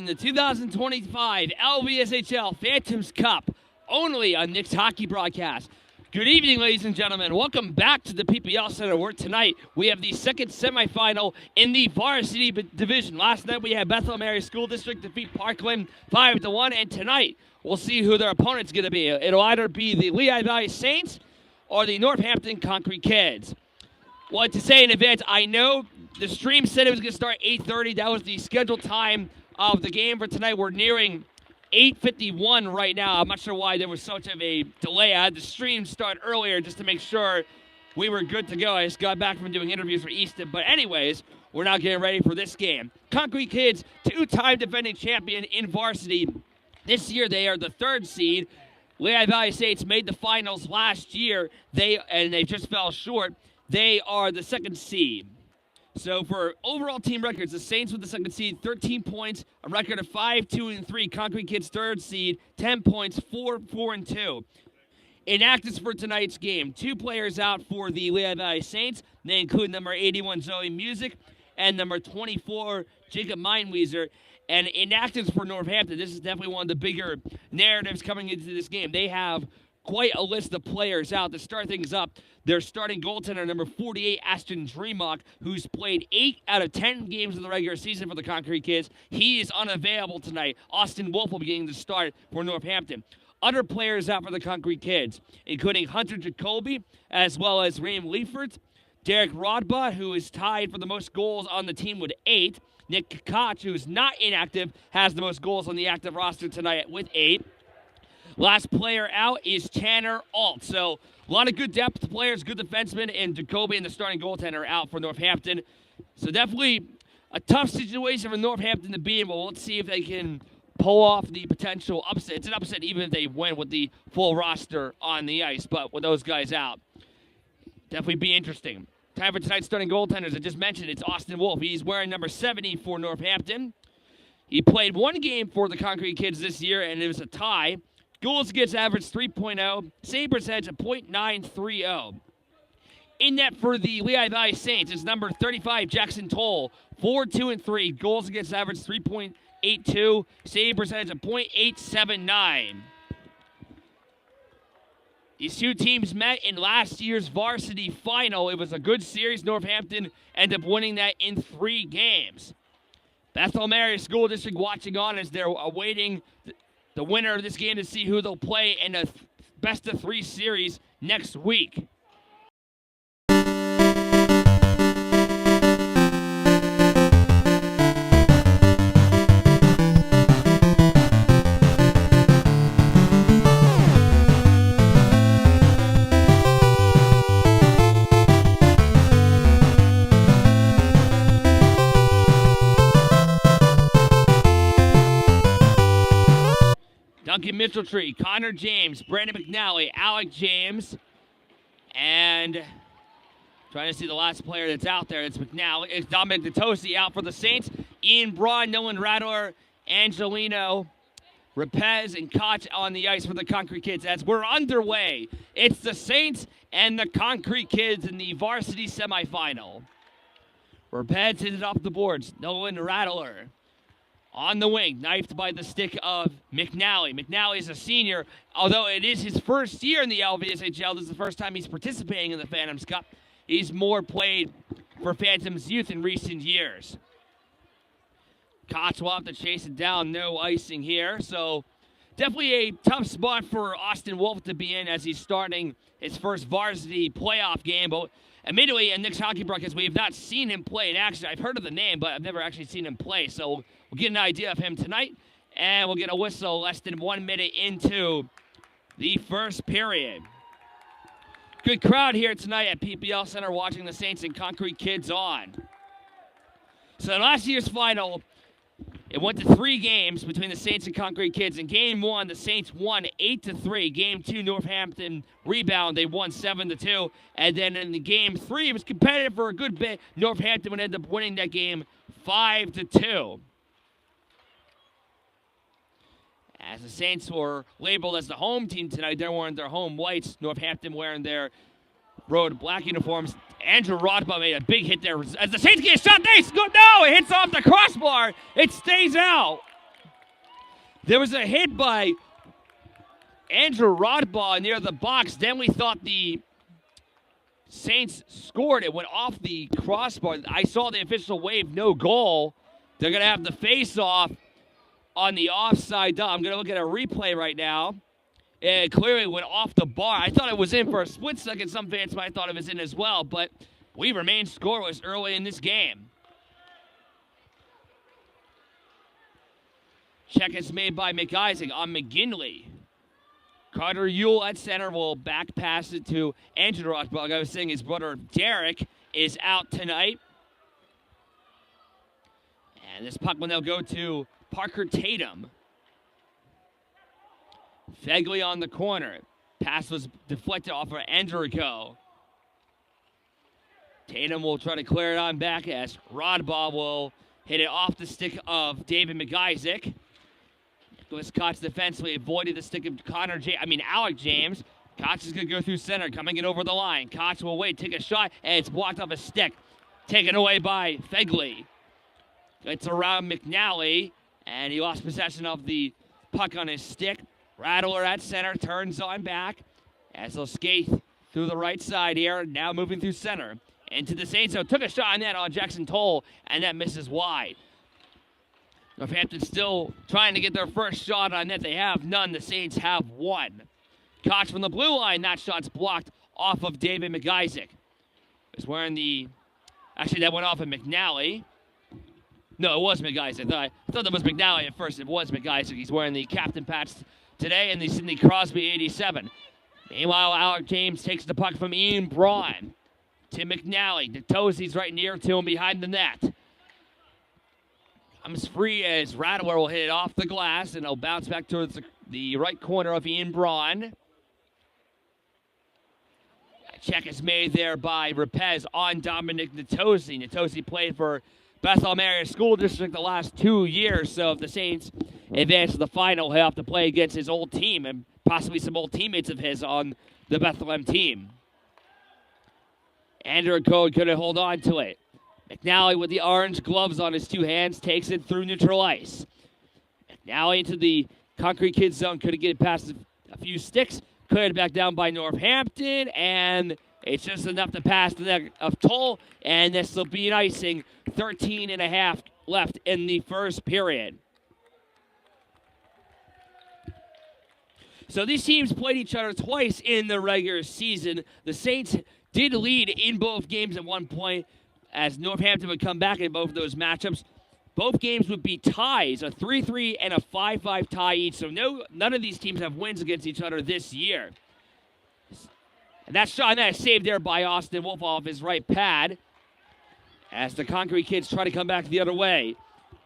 the 2025 LVSHL Phantoms Cup, only on Nick's Hockey Broadcast. Good evening, ladies and gentlemen. Welcome back to the PPL Center, where tonight we have the second semifinal in the Varsity division. Last night we had Bethel Mary School District defeat Parkland 5-1, and tonight we'll see who their opponent's going to be. It'll either be the Lehigh Valley Saints or the Northampton Konkrete Kids. What to say in advance, I know the stream said it was going to start 8:30. That was the scheduled time of the game for tonight. We're nearing 8:51 right now. I'm not sure why there was such of a delay. I had the stream start earlier just to make sure we were good to go. I just got back from doing interviews for Easton. But anyways, we're now getting ready for this game. Konkrete Kids, two-time defending champion in varsity. This year they are the third seed. Lehigh Valley Saints made the finals last year. They just fell short. They are the second seed. So for overall team records, the Saints with the second seed, 13 points, a record of 5-2-3. Konkrete Kids third seed, 10 points, 4-4-2. Inactives for tonight's game: 2 players out for the Lehigh Valley Saints. They include number 81 Zoe Music and number 24 Jacob Mindweezer. And inactives for Northampton. This is definitely one of the bigger narratives coming into this game. They have quite a list of players out. To start things up, their starting goaltender, number 48, Ashton Dreamock, who's played 8 out of 10 games of the regular season for the Konkrete Kids. He is unavailable tonight. Austin Wolf will be getting the start for Northampton. Other players out for the Konkrete Kids, including Hunter Jacoby, as well as Raym Leifert, Derek Rodba, who is tied for the most goals on the team with 8. Nick Koch, who is not inactive, has the most goals on the active roster tonight with 8. Last player out is Tanner Alt. So a lot of good depth players, good defensemen, and Jacoby and the starting goaltender out for Northampton. So definitely a tough situation for Northampton to be in, but let's see if they can pull off the potential upset. It's an upset even if they win with the full roster on the ice, but with those guys out, definitely be interesting. Time for tonight's starting goaltenders. I just mentioned it's Austin Wolf. He's wearing number 70 for Northampton. He played 1 game for the Konkrete Kids this year, and it was a tie. Goals against average 3.0. Save percentage of .930. In net for the Lehigh Valley Saints is number 35, Jackson Toll. 4-2-3. Goals against average 3.82. Save percentage of .879. These two teams met in last year's varsity final. It was a good series. Northampton ended up winning that in 3 games. Bethel Mary School District watching on as they're awaiting the winner of this game to see who they'll play in a best-of-3 series next week. Duncan Mitchelltree, Connor James, Brandon McNally, Alec James, and trying to see the last player that's out there. It's McNally. It's Dominic Detosi out for the Saints. Ian Braun, Nolan Rattler, Angelino, Rapez, and Koch on the ice for the Konkrete Kids as we're underway. It's the Saints and the Konkrete Kids in the varsity semifinal. Rapez hit it off the boards. Nolan Rattler on the wing, knifed by the stick of McNally. McNally is a senior, although it is his first year in the LVSHL. This is the first time he's participating in the Phantoms Cup. He's more played for Phantoms youth in recent years. Koch will have to chase it down. No icing here. So definitely a tough spot for Austin Wolf to be in as he's starting his first varsity playoff game. But admittedly, in Nick's Hockey Broadcast, we have not seen him play in action. I've heard of the name, but I've never actually seen him play. So we'll get an idea of him tonight, and we'll get a whistle less than 1 minute into the first period. Good crowd here tonight at PPL Center watching the Saints and Konkrete Kids on. So in last year's final, it went to 3 games between the Saints and Konkrete Kids. In Game 1, the Saints won 8-3. Game 2, Northampton rebound. They won 7-2. And then in the Game 3, it was competitive for a good bit. Northampton would end up winning that game 5-2. As the Saints were labeled as the home team tonight, they're wearing their home whites. Northampton wearing their road black uniforms. Andrew Rodba made a big hit there. As the Saints get a shot, they go. No, it hits off the crossbar. It stays out. There was a hit by Andrew Rodbaugh near the box. Then we thought the Saints scored. It went off the crossbar. I saw the official wave no goal. They're going to have the face-off on the offside. I'm going to look at a replay right now. It clearly went off the bar. I thought it was in for a split second. Some fans might have thought it was in as well, but we remained scoreless early in this game. Check is made by McIsaac on McGinley. Carter Ewell at center will back pass it to Andrew Rodbaugh. Like I was saying, his brother Derek is out tonight. And this puck will now go to Parker Tatum. Fegley on the corner. Pass was deflected off of Endrico. Tatum will try to clear it on back as Rodbaugh will hit it off the stick of David McIsaac. Nicholas Koch defensively avoided the stick of Alec James. Koch is going to go through center, coming in over the line. Koch will wait, take a shot, and it's blocked off a stick. Taken away by Fegley. It's around McNally, and he lost possession of the puck on his stick. Rattler at center, turns on back as he'll skate through the right side here, now moving through center. Into the Saints, so took a shot on that on Jackson Toll, and that misses wide. Northampton still trying to get their first shot on net. They have none. The Saints have one. Koch from the blue line. That shot's blocked off of David McIsaac. He's wearing the... Actually, that went off of McNally. No, it was McIsaac. I thought that was McNally at first. It was McIsaac. He's wearing the captain patch today and the Sidney Crosby 87. Meanwhile, Alec James takes the puck from Ian Braun to McNally. Natosi's right near to him behind the net. Comes free as Rattler will hit it off the glass, and it'll bounce back towards the right corner of Ian Braun. A check is made there by Rapez on Dominic Natosi. Natosi played for Bethlehem Area School District the last 2 years, so if the Saints advance to the final, he'll have to play against his old team and possibly some old teammates of his on the Bethlehem team. Andrew Code couldn't hold on to it. McNally with the orange gloves on his two hands takes it through neutral ice. McNally into the Konkrete Kids zone. Couldn't get it past a few sticks. Cleared back down by Northampton. And it's just enough to pass the neck of Toll. And this will be an icing. 13 and a half left in the first period. So these teams played each other twice in the regular season. The Saints did lead in both games at one point, as Northampton would come back in both of those matchups. Both games would be ties, a 3-3 and a 5-5 tie each. So none of these teams have wins against each other this year. And that shot, and that is saved there by Austin Wolf off his right pad as the Konkrete Kids try to come back the other way.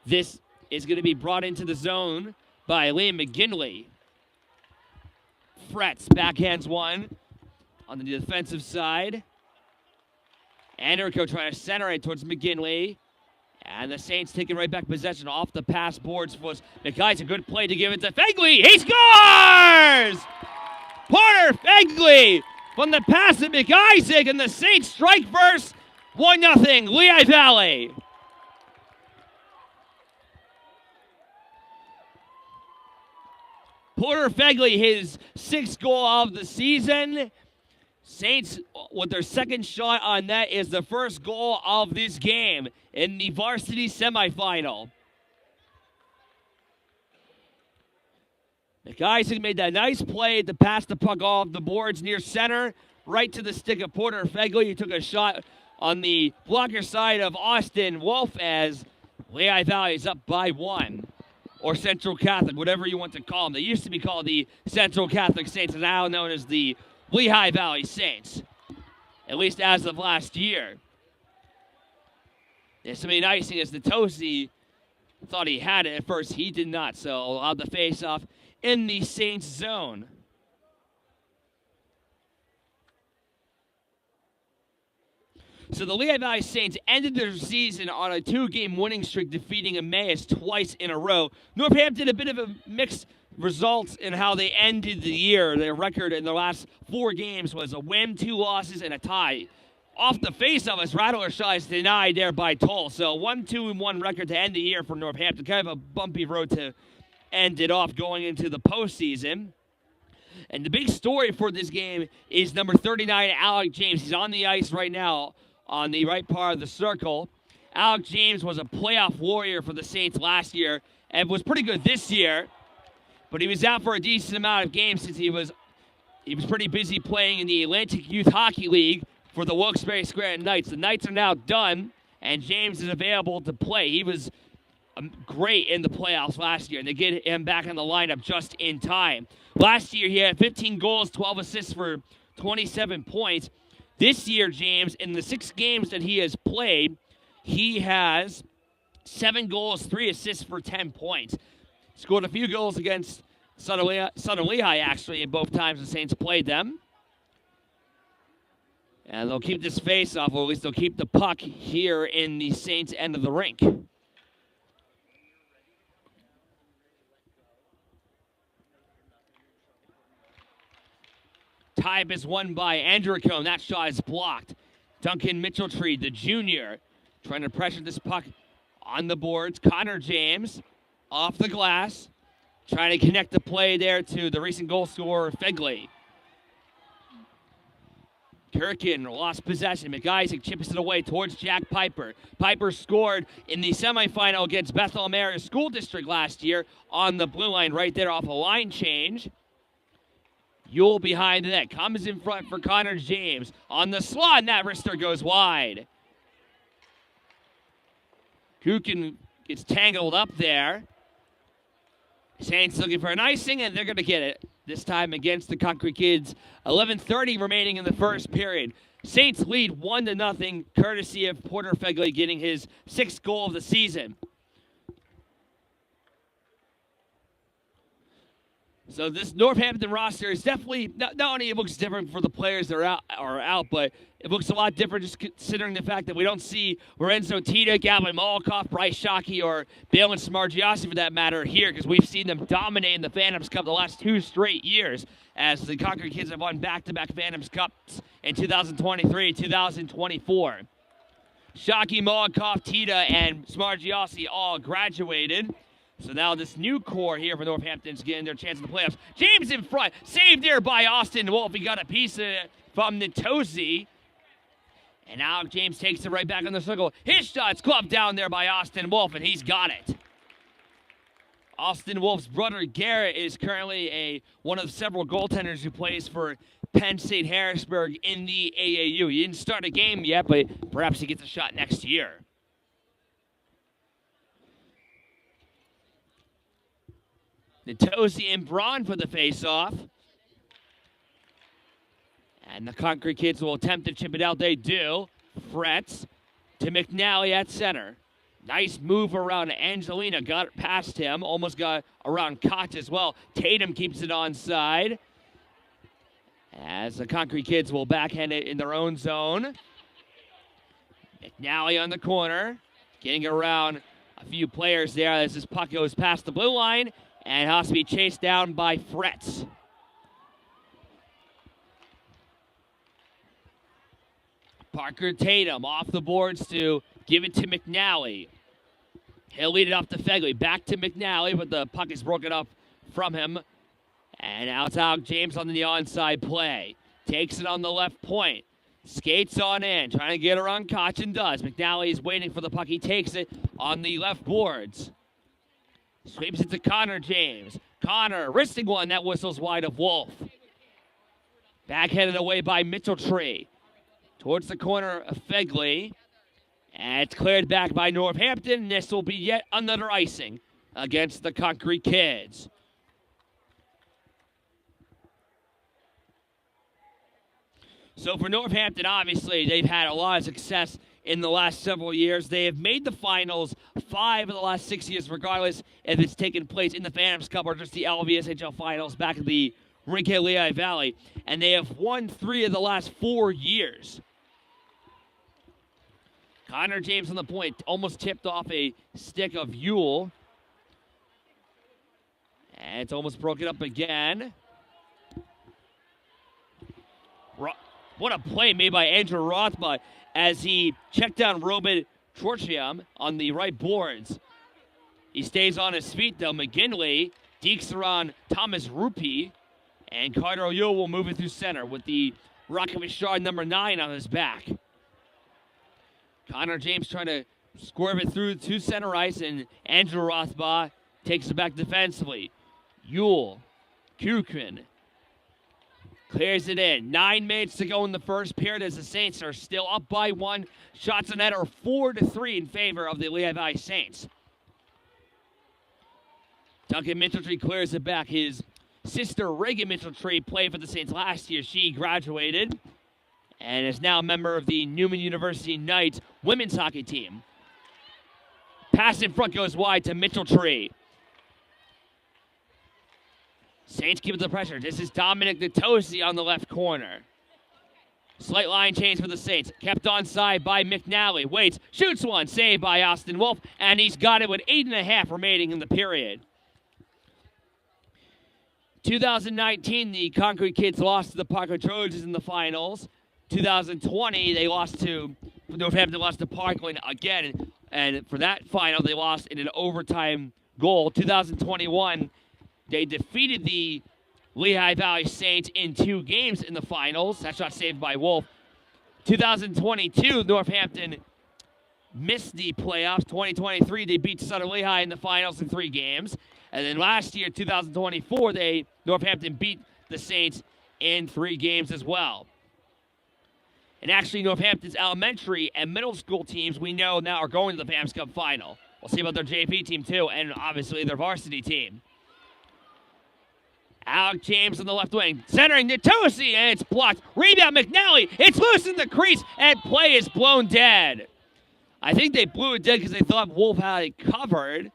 This is going to be brought into the zone by Liam McGinley. Fretz backhands one on the defensive side. Andrico trying to center it towards McGinley. And the Saints taking right back possession off the pass boards. McKay's a good play to give it to Fegley. He scores! Porter Fegley from the pass to McIsaac, and the Saints strike first. 1-0, Lehigh Valley. Porter Fegley, his 6th goal of the season. Saints, with their second shot on net, is the first goal of this game in the varsity semifinal. McIsaac made that nice play to pass the puck off the boards near center, right to the stick of Porter Fegley. He took a shot on the blocker side of Austin Wolf as Lehigh Valley is up by 1. Or Central Catholic, whatever you want to call them. They used to be called the Central Catholic Saints, and now known as the Lehigh Valley Saints, at least as of last year. There's something icing as Natosi thought he had it at first. He did not, so allowed the face-off in the Saints zone. So the Lehigh Valley Saints ended their season on a 2-game winning streak, defeating Emmaus twice in a row. Northampton, a bit of a mixed results in how they ended the year. Their record in the last 4 games was a win, 2 losses, and a tie. Off the face-off, as Rattler shot is denied there by Toll. So 1-2-1 record to end the year for Northampton. Kind of a bumpy road to end it off going into the postseason. And the big story for this game is number 39, Alec James. He's on the ice right now on the right part of the circle. Alec James was a playoff warrior for the Saints last year and was pretty good this year, but he was out for a decent amount of games since he was pretty busy playing in the Atlantic Youth Hockey League for the Wilkes-Barre Scranton Knights. The Knights are now done, and James is available to play. He was great in the playoffs last year, and they get him back in the lineup just in time. Last year, he had 15 goals, 12 assists for 27 points. This year, James, in the 6 games that he has played, he has 7 goals, 3 assists for 10 points. Scored a few goals against Southern Lehigh, actually, in both times the Saints played them. And they'll keep this face-off, or at least they'll keep the puck here in the Saints' end of the rink. Type is won by Andricone. That shot is blocked. Duncan Mitchelltree, the junior, trying to pressure this puck on the boards. Connor James off the glass, trying to connect the play there to the recent goal scorer, Fegley. Kirkin lost possession. McIsaac chips it away towards Jack Piper. Piper scored in the semifinal against Bethlehem Area School District last year on the blue line right there off a line change. Yule behind the net, comes in front for Connor James. On the slot, and that wrister goes wide. Kukin gets tangled up there. Saints looking for an icing, and they're going to get it. This time against the Konkrete Kids. 11:30 remaining in the first period. Saints lead 1-0, courtesy of Porter Fegley getting his 6th goal of the season. So this Northampton roster is definitely, not only it looks different for the players that are out, but it looks a lot different just considering the fact that we don't see Lorenzo Tita, Gavin Molikoff, Bryce Shockey, or Balin Smargiassi for that matter here, because we've seen them dominate in the Phantoms Cup the last 2 straight years as the Konkrete Kids have won back-to-back Phantoms Cups in 2023 and 2024. Shockey, Molikoff, Tita, and Smargiassi all graduated. So now this new core here for Northampton's getting their chance in the playoffs. James in front. Saved there by Austin Wolf. He got a piece of it from Nitosi. And now James takes it right back in the circle. His shot's clubbed down there by Austin Wolf, and he's got it. Austin Wolf's brother Garrett is currently one of several goaltenders who plays for Penn State Harrisburg in the AAU. He didn't start a game yet, but perhaps he gets a shot next year. Nitosi and Braun for the face-off. And the Konkrete Kids will attempt to chip it out. They do. Fretz to McNally at center. Nice move around Angelina. Got it past him. Almost got around Koch as well. Tatum keeps it onside. As the Konkrete Kids will backhand it in their own zone. McNally on the corner. Getting around a few players there as this puck goes past the blue line. And has to be chased down by Fretz. Parker Tatum off the boards to give it to McNally. He'll lead it off to Fegley. Back to McNally, but the puck is broken up from him. And now it's Alec James on the onside play. Takes it on the left point. Skates on in, trying to get around Koch and does. McNally is waiting for the puck. He takes it on the left boards. Sweeps it to Connor James. Connor wristing one. That whistles wide of Wolf. Backhanded away by Mitchelltree. Towards the corner of Fegley. And it's cleared back by Northampton. This will be yet another icing against the Konkrete Kids. So for Northampton, obviously, they've had a lot of success in the last several years. They have made the finals 5 of the last 6 years, regardless if it's taken place in the Phantoms Cup or just the LVSHL finals back in the Lehigh Valley. And they have won 3 of the last 4 years. Connor James on the point, almost tipped off a stick of Yule. And it's almost broken up again. What a play made by Andrew Rothbard as he checked down Robin Trorchiam on the right boards. He stays on his feet, though. McGinley Deeks are on Thomas Rupee, and Carter O'Yule will move it through center with the Rocket Richard number 9 on his back. Connor James trying to swerve it through to center ice, and Andrew Rothbaugh takes it back defensively. Yule, Kukrin clears it in. 9 minutes to go in the first period as the Saints are still up by 1. Shots on net are 4-3 in favor of the Lehigh Valley Saints. Duncan Mitchelltree clears it back. His sister Reagan Mitchelltree played for the Saints last year. She graduated and is now a member of the Newman University Knights women's hockey team. Pass in front goes wide to Mitchelltree. Saints keep the pressure. This is Dominic Natosi on the left corner. Slight line change for the Saints. Kept onside by McNally. Waits, shoots one. Saved by Austin Wolf, and he's got it with 8.5 remaining in the period. 2019, the Konkrete kids lost to the Parker Trojans in the finals. 2020, they lost to Northampton, lost to Parkland again, and for that final, they lost in an overtime goal. 2021, they defeated the Lehigh Valley Saints in 2 games in the finals. That shot saved by Wolf. 2022, Northampton missed the playoffs. 2023, they beat Southern Lehigh in the finals in 3 games. And then last year, 2024, Northampton beat the Saints in 3 games as well. And actually, Northampton's elementary and middle school teams we know now are going to the FAMS Cup final. We'll see about their JV team too, and obviously their varsity team. Alec James on the left wing, centering Natosi, and it's blocked. Rebound McNally, it's loose in the crease, and play is blown dead. I think they blew it dead because they thought Wolf had it covered.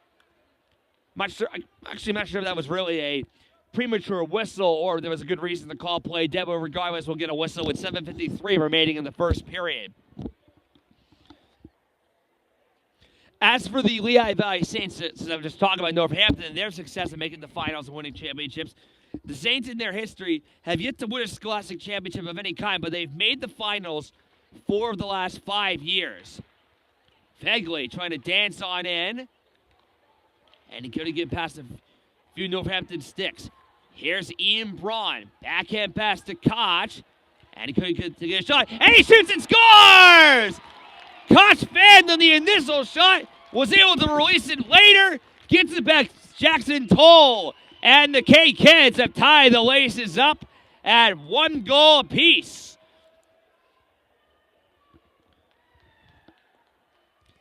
I'm not sure if that was really a premature whistle or there was a good reason to call play dead, but regardless, we'll get a whistle with 7:53 remaining in the first period. As for the Lehigh Valley Saints, since I'm just talking about Northampton and their success in making the finals and winning championships, the Saints in their history have yet to win a scholastic championship of any kind, but they've made the finals 4 of the last 5 years. Fegley trying to dance on in, and he couldn't get past a few Northampton sticks. Here's Ian Braun, backhand pass to Koch, and he couldn't get a shot, and he shoots and scores! Koch fanned on the initial shot, was able to release it later, gets it back Jackson Toll, and the K-Kids have tied the laces up at 1 goal apiece.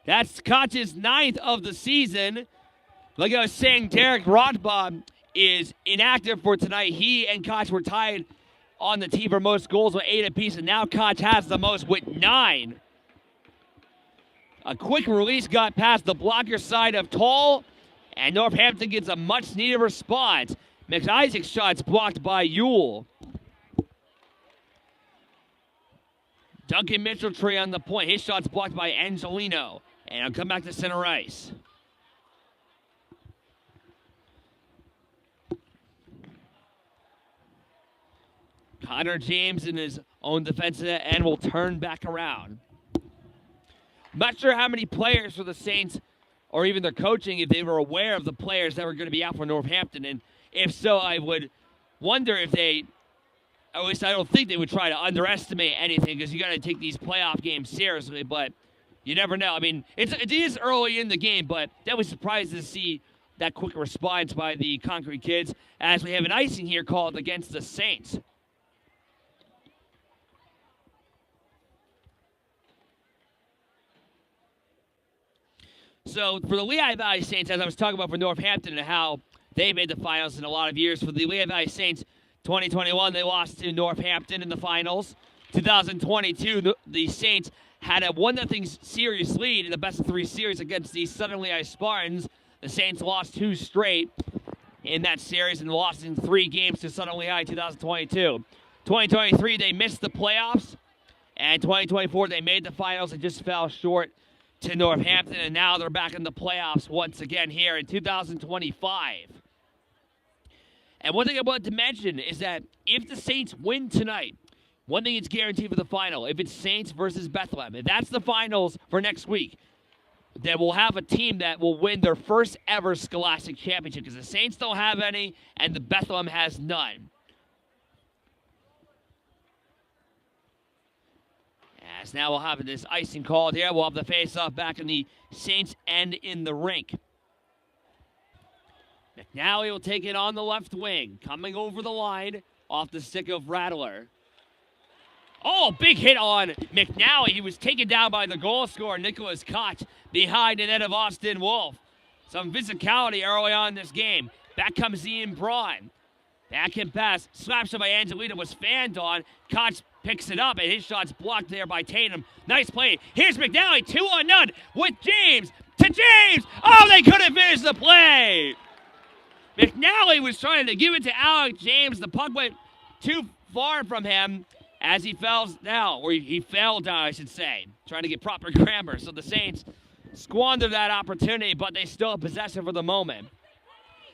That's Koch's 9th of the season. Like I was saying, Derek Rothbaum is inactive for tonight. He and Koch were tied on the team for most goals with 8 apiece, and now Koch has the most with 9. A quick release got past the blocker side of Toll, and Northampton gets a much-needed response. McIsaac's shot's blocked by Yule. Duncan Mitchelltree on the point. His shot's blocked by Angelino. And I'll come back to center ice. Connor James in his own defensive end will turn back around. I'm not sure how many players for the Saints or even their coaching, if they were aware of the players that were going to be out for Northampton. And if so, I would wonder if they, at least I don't think they would try to underestimate anything, because you got to take these playoff games seriously, but you never know. I mean, it is early in the game, but that was surprised to see that quick response by the Konkrete kids as we have an icing here called against the Saints. So for the Lehigh Valley Saints, as I was talking about for Northampton and how they made the finals in a lot of years, for the Lehigh Valley Saints, 2021, they lost to Northampton in the finals. 2022, the Saints had a 1-0 series lead in the best-of-3 series against the Southern Lehigh Spartans. The Saints lost 2 straight in that series and lost in 3 games to Southern Lehigh in 2022. 2023, they missed the playoffs, and 2024, they made the finals and just fell short to Northampton, and now they're back in the playoffs once again here in 2025. And one thing I wanted to mention is that if the Saints win tonight, one thing is guaranteed for the final. If it's Saints versus Bethlehem, if that's the finals for next week, that will have a team that will win their first ever Scholastic Championship, because the Saints don't have any and the Bethlehem has none. As now we'll have this icing called here. We'll have the face-off back in the Saints end in the rink. McNally will take it on the left wing. Coming over the line off the stick of Rattler. Oh, big hit on McNally. He was taken down by the goal scorer, Nicholas Koch, behind the net of Austin Wolf. Some physicality early on in this game. Back comes Ian Braun. Backhand pass, slapped by Angelino, was fanned on. Koch picks it up, and his shot's blocked there by Tatum. Nice play. Here's McNally, 2-on-0 with James to James. Oh, they couldn't finish the play. McNally was trying to give it to Alec James. The puck went too far from him as he fell down, or he fell down, I should say. Trying to get proper grammar. So the Saints squandered that opportunity, but they still possess it for the moment.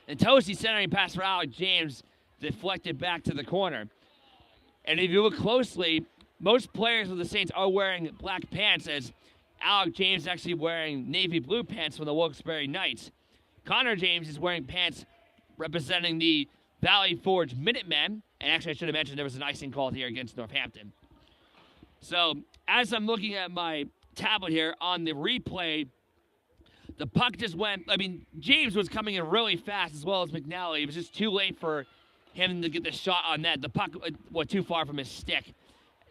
And Tosi centering pass for Alec James deflected back to the corner. And if you look closely, most players of the Saints are wearing black pants, as Alec James is actually wearing navy blue pants from the Wilkes-Barre Knights. Connor James is wearing pants representing the Valley Forge Minutemen. And actually, I should have mentioned there was an icing called here against Northampton. So, as I'm looking at my tablet here on the replay, the puck just went, James was coming in really fast as well as McNally. It was just too late for him to get the shot on net. The puck went too far from his stick.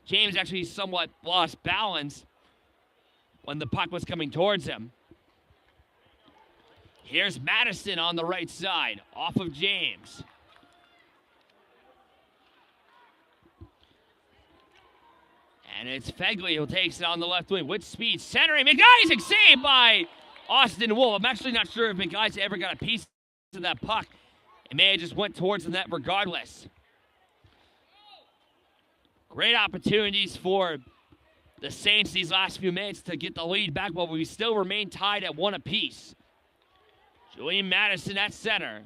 James actually somewhat lost balance when the puck was coming towards him. Here's Madison on the right side, off of James. And it's Fegley who takes it on the left wing with speed. Centering, McIsaac saved by Austin Wolf. I'm actually not sure if McIsaac ever got a piece of that puck. It may have just went towards the net regardless. Great opportunities for the Saints these last few minutes to get the lead back, but we still remain tied at 1 apiece. Julian Madison at center.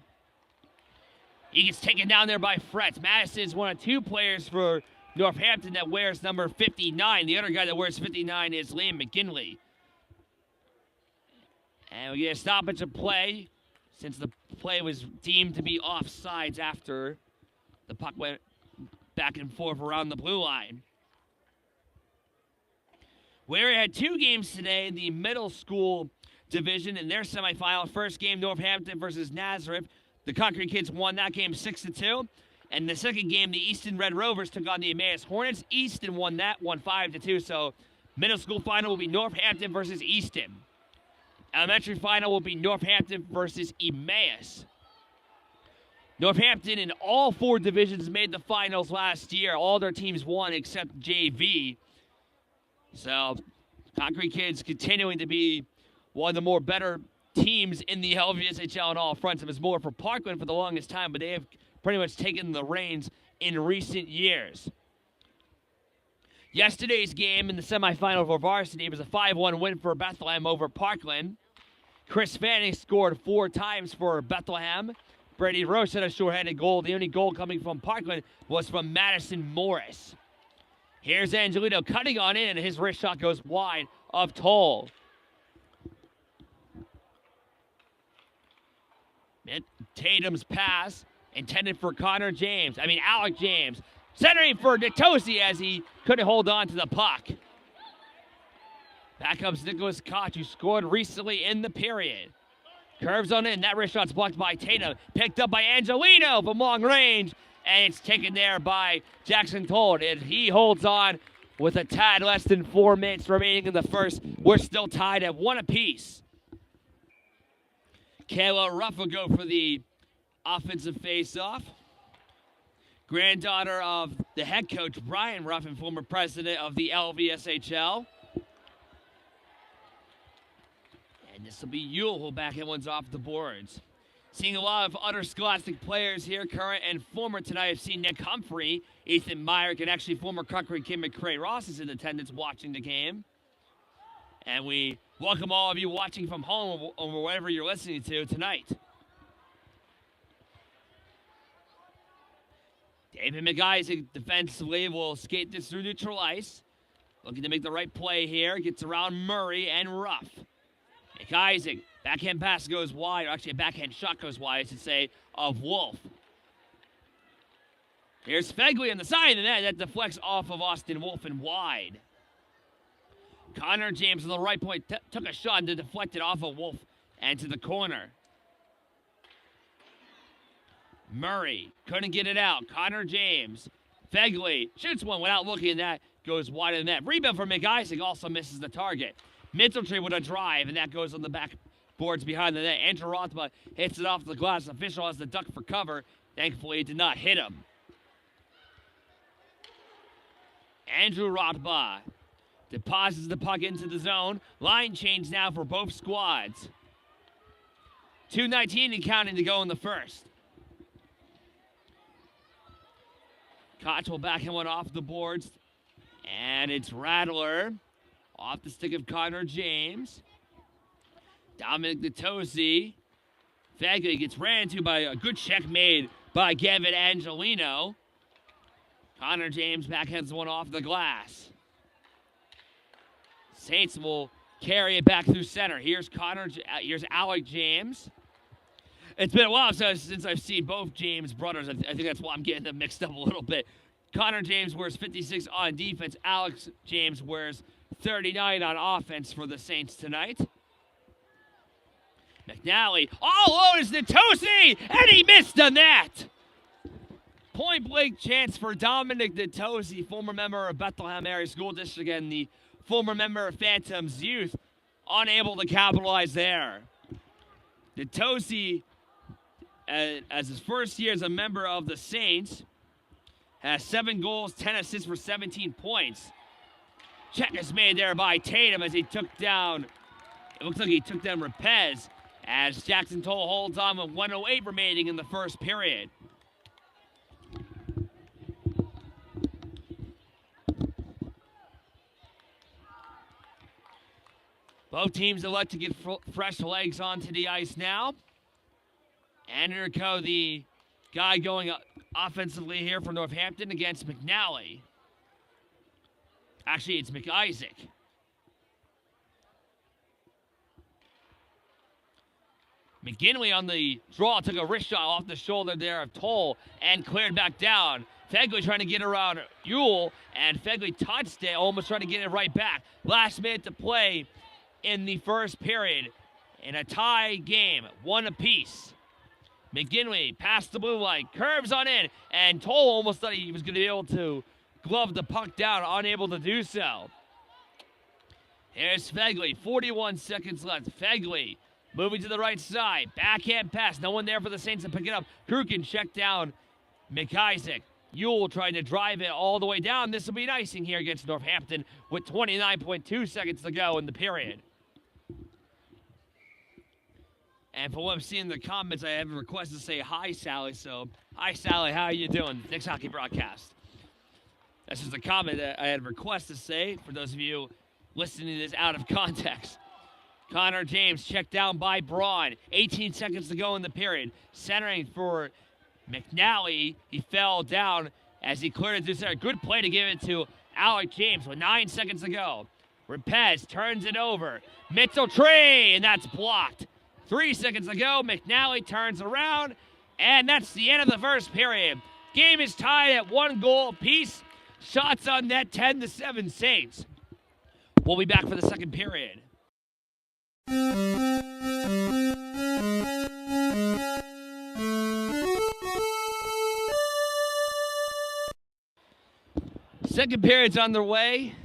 He gets taken down there by Fretz. Madison is one of 2 players for Northampton that wears number 59. The other guy that wears 59 is Liam McGinley. And we get a stoppage of play since the play was deemed to be offsides after the puck went back and forth around the blue line. We had 2 games today in the middle school division in their semifinal. First game, Northampton versus Nazareth. The Konkrete kids won that game 6-2. And the second game, the Easton Red Rovers took on the Emmaus Hornets. Easton won that, 5-2. So middle school final will be Northampton versus Easton. Elementary final will be Northampton versus Emmaus. Northampton in all 4 divisions made the finals last year. All their teams won except JV. So Konkrete kids continuing to be one of the more better teams in the LVSHL on all fronts. It was more for Parkland for the longest time, but they have pretty much taken the reins in recent years. Yesterday's game in the semifinal for Varsity was a 5-1 win for Bethlehem over Parkland. Chris Fanning scored 4 times for Bethlehem. Brady Roche had a shorthanded goal. The only goal coming from Parkland was from Madison Morris. Here's Angelino cutting on in, and his wrist shot goes wide of Toll. Tatum's pass intended for Alec James. Centering for Nitosi as he couldn't hold on to the puck. Back comes Nicholas Koch, who scored recently in the period. Curves on in. That wrist shot's blocked by Tatum. Picked up by Angelino from long range. And it's taken there by Jackson Toll. And he holds on with a tad less than 4 minutes remaining in the first. We're still tied at 1 apiece. Kayla Ruff will go for the offensive face-off. Granddaughter of the head coach, Brian Ruff, and former president of the LVSHL. And this will be Ewell who'll back in ones off the boards. Seeing a lot of other Scholastic players here, current and former tonight. I've seen Nick Humphrey, Ethan Myrick, and actually former Konkrete kid McCray Ross is in attendance watching the game. And we welcome all of you watching from home or wherever you're listening to tonight. David McIsaac defensively will skate this through neutral ice. Looking to make the right play here. Gets around Murray and Ruff. McIsaac, backhand pass goes wide, or actually a backhand shot goes wide, I should say, of Wolf. Here's Fegley on the side of the net. That deflects off of Austin Wolf and wide. Connor James on the right point took a shot to deflect it off of Wolf and to the corner. Murray couldn't get it out. Connor James. Fegley shoots one without looking, and that goes wide of the net. Rebound for McIsaac, also misses the target. Mitchell with a drive, and that goes on the backboards behind the net. Andrew Rothba hits it off the glass. Official has the duck for cover. Thankfully, it did not hit him. Andrew Rothba deposits the puck into the zone. Line change now for both squads. 2:19 and counting to go in the first. Koch will back him one off the boards. And it's Rattler off the stick of Connor James. Dominic Natosi. Fegley gets ran into by a good check made by Gavin Angelino. Connor James backhands one off the glass. Saints will carry it back through center. Here's Alec James. It's been a while since I've seen both James brothers. I think that's why I'm getting them mixed up a little bit. Connor James wears 56 on defense. Alex James wears 39 on offense for the Saints tonight. McNally all over Natosi, and he missed the net. Point blank chance for Dominic Natosi, former member of Bethlehem Area School District and the former member of Phantoms Youth, unable to capitalize there. Natosi, as his first year as a member of the Saints, has 7 goals, 10 assists for 17 points. Check is made there by Tatum as he took down, it looks like he took down Rapez, as Jackson Toll holds on with 1:08 remaining in the first period. Both teams elect to get fresh legs onto the ice now. And here go the guy going offensively here for Northampton against McNally. Actually, it's McIsaac. McGinley on the draw took a wrist shot off the shoulder there of Toll and cleared back down. Fegley trying to get around Ewell, and Fegley touched it, almost trying to get it right back. Last minute to play in the first period in a tie game, 1 apiece. McGinley past the blue line, curves on in, and Toll almost thought he was going to be able to glove the puck down, unable to do so. Here's Fegley, 41 seconds left. Fegley moving to the right side, backhand pass, no one there for the Saints to pick it up. Krukin checked down McIsaac. Ewell trying to drive it all the way down. This will be an icing here against Northampton with 29.2 seconds to go in the period. And for what I'm seeing in the comments, I have a request to say hi, Sally. So, hi, Sally. How are you doing? Next hockey broadcast. That's just a comment that I had a request to say for those of you listening to this out of context. Connor James checked down by Braun. 18 seconds to go in the period. Centering for McNally. He fell down as he cleared it to center. Good play to give it to Alec James with 9 seconds to go. Rapez turns it over. Mitchell Tree, and that's blocked. 3 seconds to go. McNally turns around, and that's the end of the first period. Game is tied at 1 goal apiece. Shots on net, 10-7 Saints. We'll be back for the second period. Second period's underway.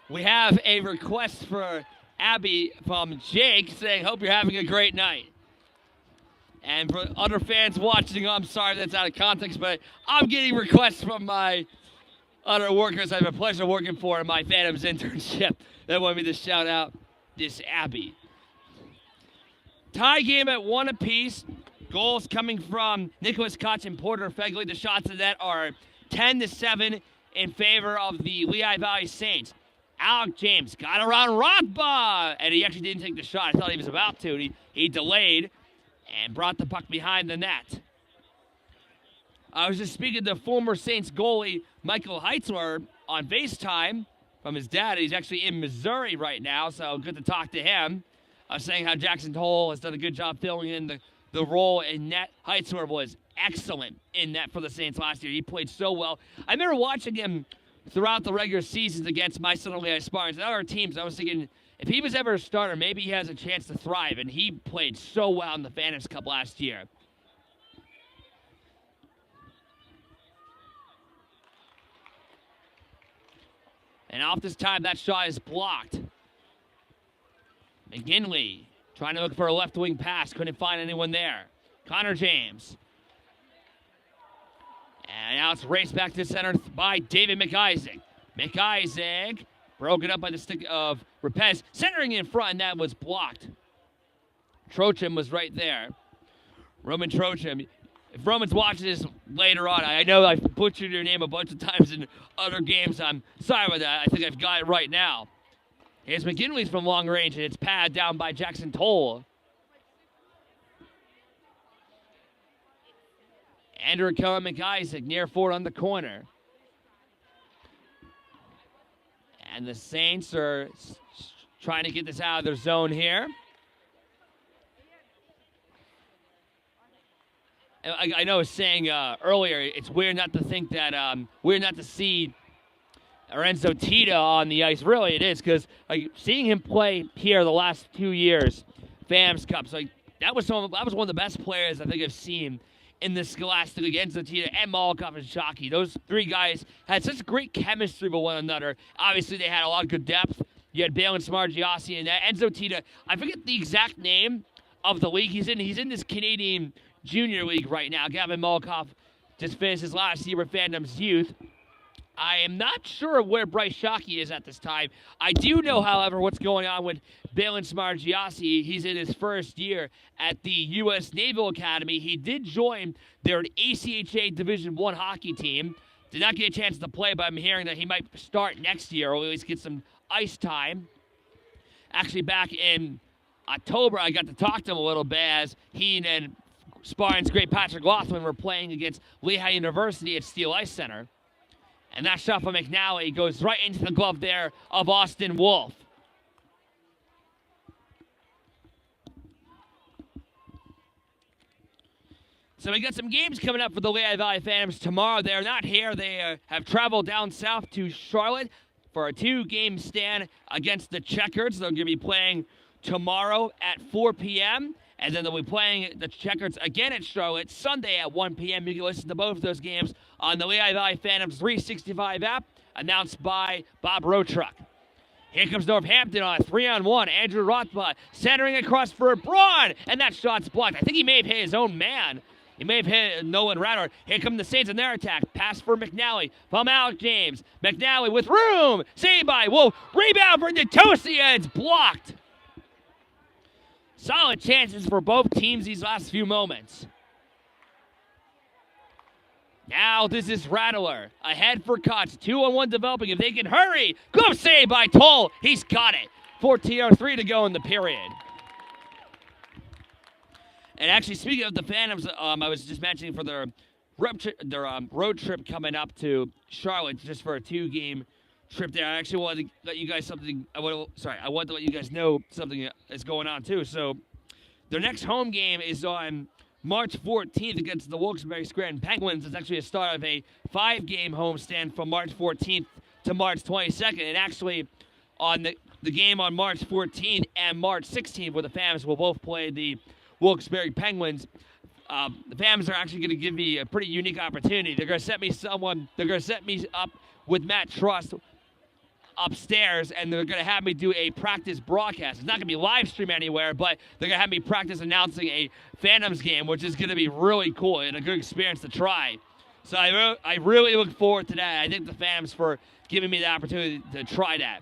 We have a request for Abby from Jake saying, hope you're having a great night. And for other fans watching, I'm sorry that's out of context, but I'm getting requests from my other workers I have a pleasure working for in my Phantoms internship that want me to shout out this Abby. Tie game at 1 apiece. Goals coming from Nicholas Koch and Porter Fegley. The shots of that are 10-7 in favor of the Lehigh Valley Saints. Alec James got around Rothba, and he actually didn't take the shot. I thought he was about to. He delayed and brought the puck behind the net. I was just speaking to former Saints goalie Michael Heitzler on FaceTime from his dad. He's actually in Missouri right now, so good to talk to him I was saying how Jackson Toll has done a good job filling in the role in net. Heitzler was excellent in net for the Saints last year. He played so well. I remember watching him throughout the regular seasons against my son Lehigh Spartans and other teams. I was thinking, if he was ever a starter, maybe he has a chance to thrive, and he played so well in the Phantoms Cup last year. And off this time, that shot is blocked. McGinley trying to look for a left wing pass. Couldn't find anyone there. Connor James. And now it's raced back to center by David McIsaac. McIsaac broken up by the stick of Rapez. Centering in front, and that was blocked. Trochim was right there. Roman Trochim. If Roman's watching this later on, I know I've butchered your name a bunch of times in other games. I'm sorry about that. I think I've got it right now. Here's McGinley's from long range, and it's padded down by Jackson Toll. Andrew Cohen McIsaac near forward on the corner. And the Saints are trying to get this out of their zone here. I know I was saying earlier, it's weird not to think that, weird not to see Lorenzo Tita on the ice. Really, it is, because seeing him play here the last 2 years, FAMS Cups, that was one of the best players I think I've seen in the Scholastic League. Enzo Tita and Molokov and Shockey. Those three guys had such great chemistry with one another. Obviously, they had a lot of good depth. You had Balin Smargiassi and Enzo Tita. I forget the exact name of the league he's in. He's in this Canadian Junior League right now. Gavin Molokov just finished his last year with Phantoms Youth. I am not sure where Bryce Shockey is at this time. I do know, however, what's going on with Balin Smargiassi. He's in his first year at the U.S. Naval Academy. He did join their ACHA Division I hockey team. Did not get a chance to play, but I'm hearing that he might start next year, or at least get some ice time. Actually, back in October, I got to talk to him a little bit as he and Spartans great Patrick Laughlin were playing against Lehigh University at Steel Ice Center. And that shot from McNally goes right into the glove there of Austin Wolf. So we got some games coming up for the Lehigh Valley Phantoms tomorrow. They're not here. They have traveled down south to Charlotte for a 2-game stand against the Checkers. They're going to be playing tomorrow at 4 p.m., and then they'll be playing the Checkers again at Charlotte Sunday at 1 p.m. You can listen to both of those games on the Lehigh Valley Phantoms 365 app, announced by Bob Rotruck. Here comes Northampton on a 3-on-1. Andrew Rothblatt centering across for Braun, and that shot's blocked. I think he may have hit his own man. He may have hit Nolan Radler. Here come the Saints in their attack. Pass for McNally from Alec James. McNally with room. Saved by Wolf. Rebound for Netosia. It's blocked. Solid chances for both teams these last few moments. Now this is Rattler. Ahead for Kotz. 2-on-1 developing. If they can hurry. Glove save by Toll. He's got it. 14:03 to go in the period. And actually, speaking of the Phantoms, I was just mentioning for their road trip coming up to Charlotte just for a 2-game trip there. I actually wanted to let you guys something. I wanted to let you guys know something is going on too. So, their next home game is on March 14th against the Wilkes-Barre Scranton Penguins. It's actually a start of a 5-game homestand from March 14th to March 22nd. And actually, on the game on March 14th and March 16th, where the Phantoms will both play the Wilkes-Barre Penguins, the Phantoms are actually going to give me a pretty unique opportunity. They're going to set me up with Matt Trust upstairs, and they're going to have me do a practice broadcast. It's not going to be live stream anywhere, but they're going to have me practice announcing a Phantoms game, which is going to be really cool and a good experience to try. So I really look forward to that. I thank the Phantoms for giving me the opportunity to try that.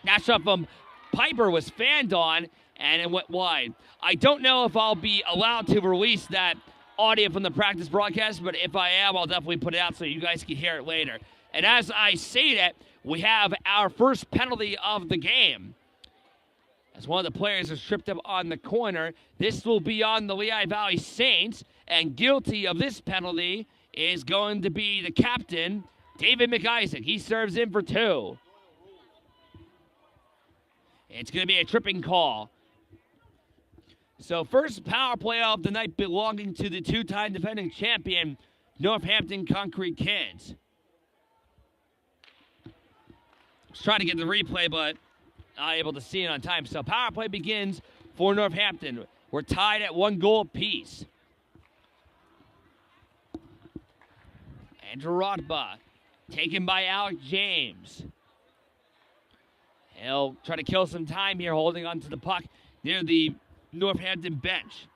That shot from Piper was fanned on, and it went wide. I don't know if I'll be allowed to release that audio from the practice broadcast, but if I am, I'll definitely put it out so you guys can hear it later. And as I say that, we have our first penalty of the game. As one of the players is tripped up on the corner, this will be on the Lehigh Valley Saints, and guilty of this penalty is going to be the captain, David McIsaac. He serves in for 2. It's going to be a tripping call. So first power play of the night belonging to the two-time defending champion, Northampton Konkrete Kids. Just trying to get the replay, but not able to see it on time. So power play begins for Northampton. We're tied at 1 goal apiece. Andrew Rodba, taken by Alec James. He'll try to kill some time here, holding onto the puck near the Northampton bench.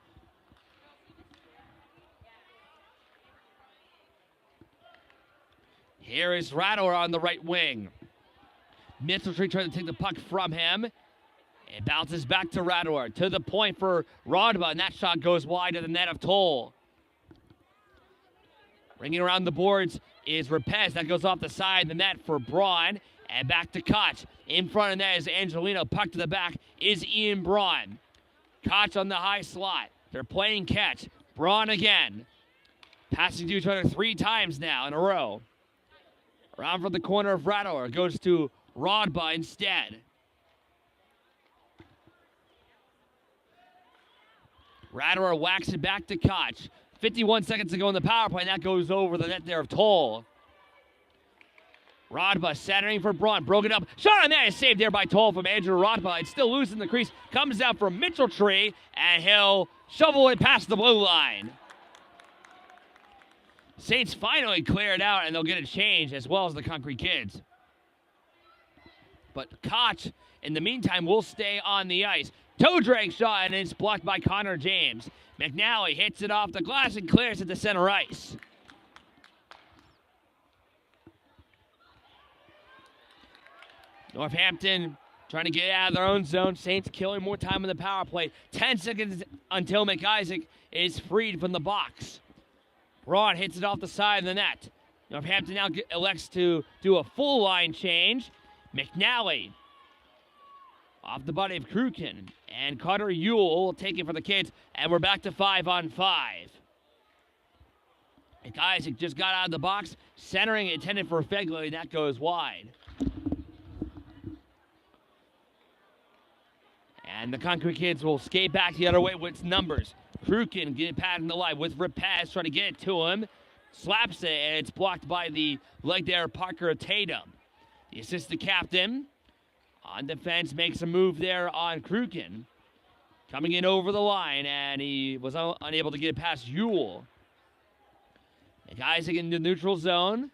Here is Radower on the right wing. Mitchelltree trying to take the puck from him. It bounces back to Radower. To the point for Rodba, and that shot goes wide of the net of Toll. Ringing around the boards is Rapez. That goes off the side of the net for Braun. And back to Koch. In front of that is Angelino. Puck to the back is Ian Braun. Koch on the high slot. They're playing catch. Braun again. Passing to each other 3 times now in a row. Around from the corner of Radower. Goes to Rodba instead. Radower whacks it back to Koch. 51 seconds to go in the power play, and that goes over the net there of Toll. Rodba centering for Braun. Broken up. Shot on that is saved there by Toll from Andrew Rodba. It's still loose in the crease. Comes out from Mitchelltree, and he'll shovel it past the blue line. Saints finally clear it out, and they'll get a change as well as the Konkrete Kids. But Koch, in the meantime, will stay on the ice. Toe drag shot, and it's blocked by Connor James. McNally hits it off the glass and clears it to center ice. Northampton trying to get out of their own zone. Saints killing more time in the power play. 10 seconds until McIsaac is freed from the box. Braun hits it off the side of the net. Northampton now elects to do a full line change. McNally off the body of Kruken. And Carter Ewell will take it for the Kids. And we're back to 5-on-5. McIsaac just got out of the box. Centering intended for Fegley. That goes wide. And the Konkrete Kids will skate back the other way with numbers. Kruken get it patting the line with Rapaz trying to get it to him. Slaps it, and it's blocked by the leg there, Parker Tatum. The assistant captain on defense makes a move there on Kruken. Coming in over the line, and he was unable to get it past Ewell. McIsaac in the neutral zone.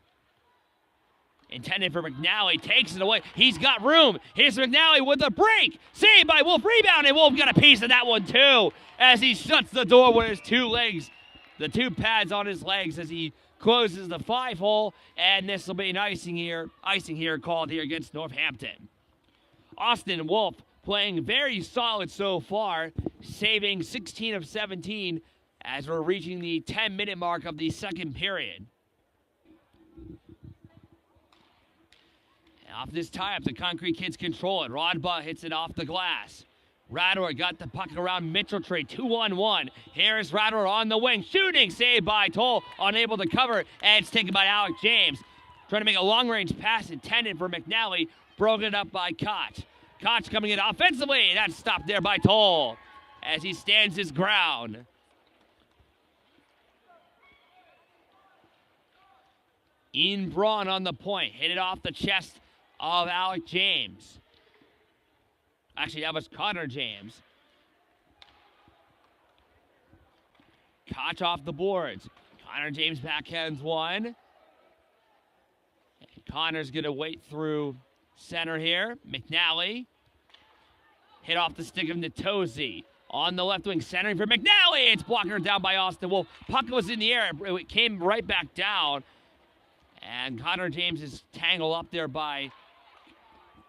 Intended for McNally, takes it away. He's got room. Here's McNally with a break. Saved by Wolf. Rebound, and Wolf got a piece of that one too as he shuts the door with his 2 legs. The 2 pads on his legs as he closes the 5-hole, and this will be an icing here called here against Northampton. Austin Wolf playing very solid so far, saving 16 of 17 as we're reaching the 10-minute mark of the second period. Off this tie-up, the Konkrete Kids control it. Rodba hits it off the glass. Radower got the puck around Mitchelltree, 2-on-1. Here's Radower on the wing, shooting, saved by Toll, unable to cover, and it's taken by Alec James. Trying to make a long-range pass intended for McNally, broken up by Koch. Koch coming in offensively, that's stopped there by Toll as he stands his ground. Ian Braun on the point, hit it off the chest of Alec James. Actually, that was Connor James. Koch off the boards. Connor James backhands one. And Connor's going to wait through center here. McNally. Hit off the stick of Natosi. On the left wing, centering for McNally. It's blocked down by Austin Wolf. Puck was in the air. It came right back down. And Connor James is tangled up there by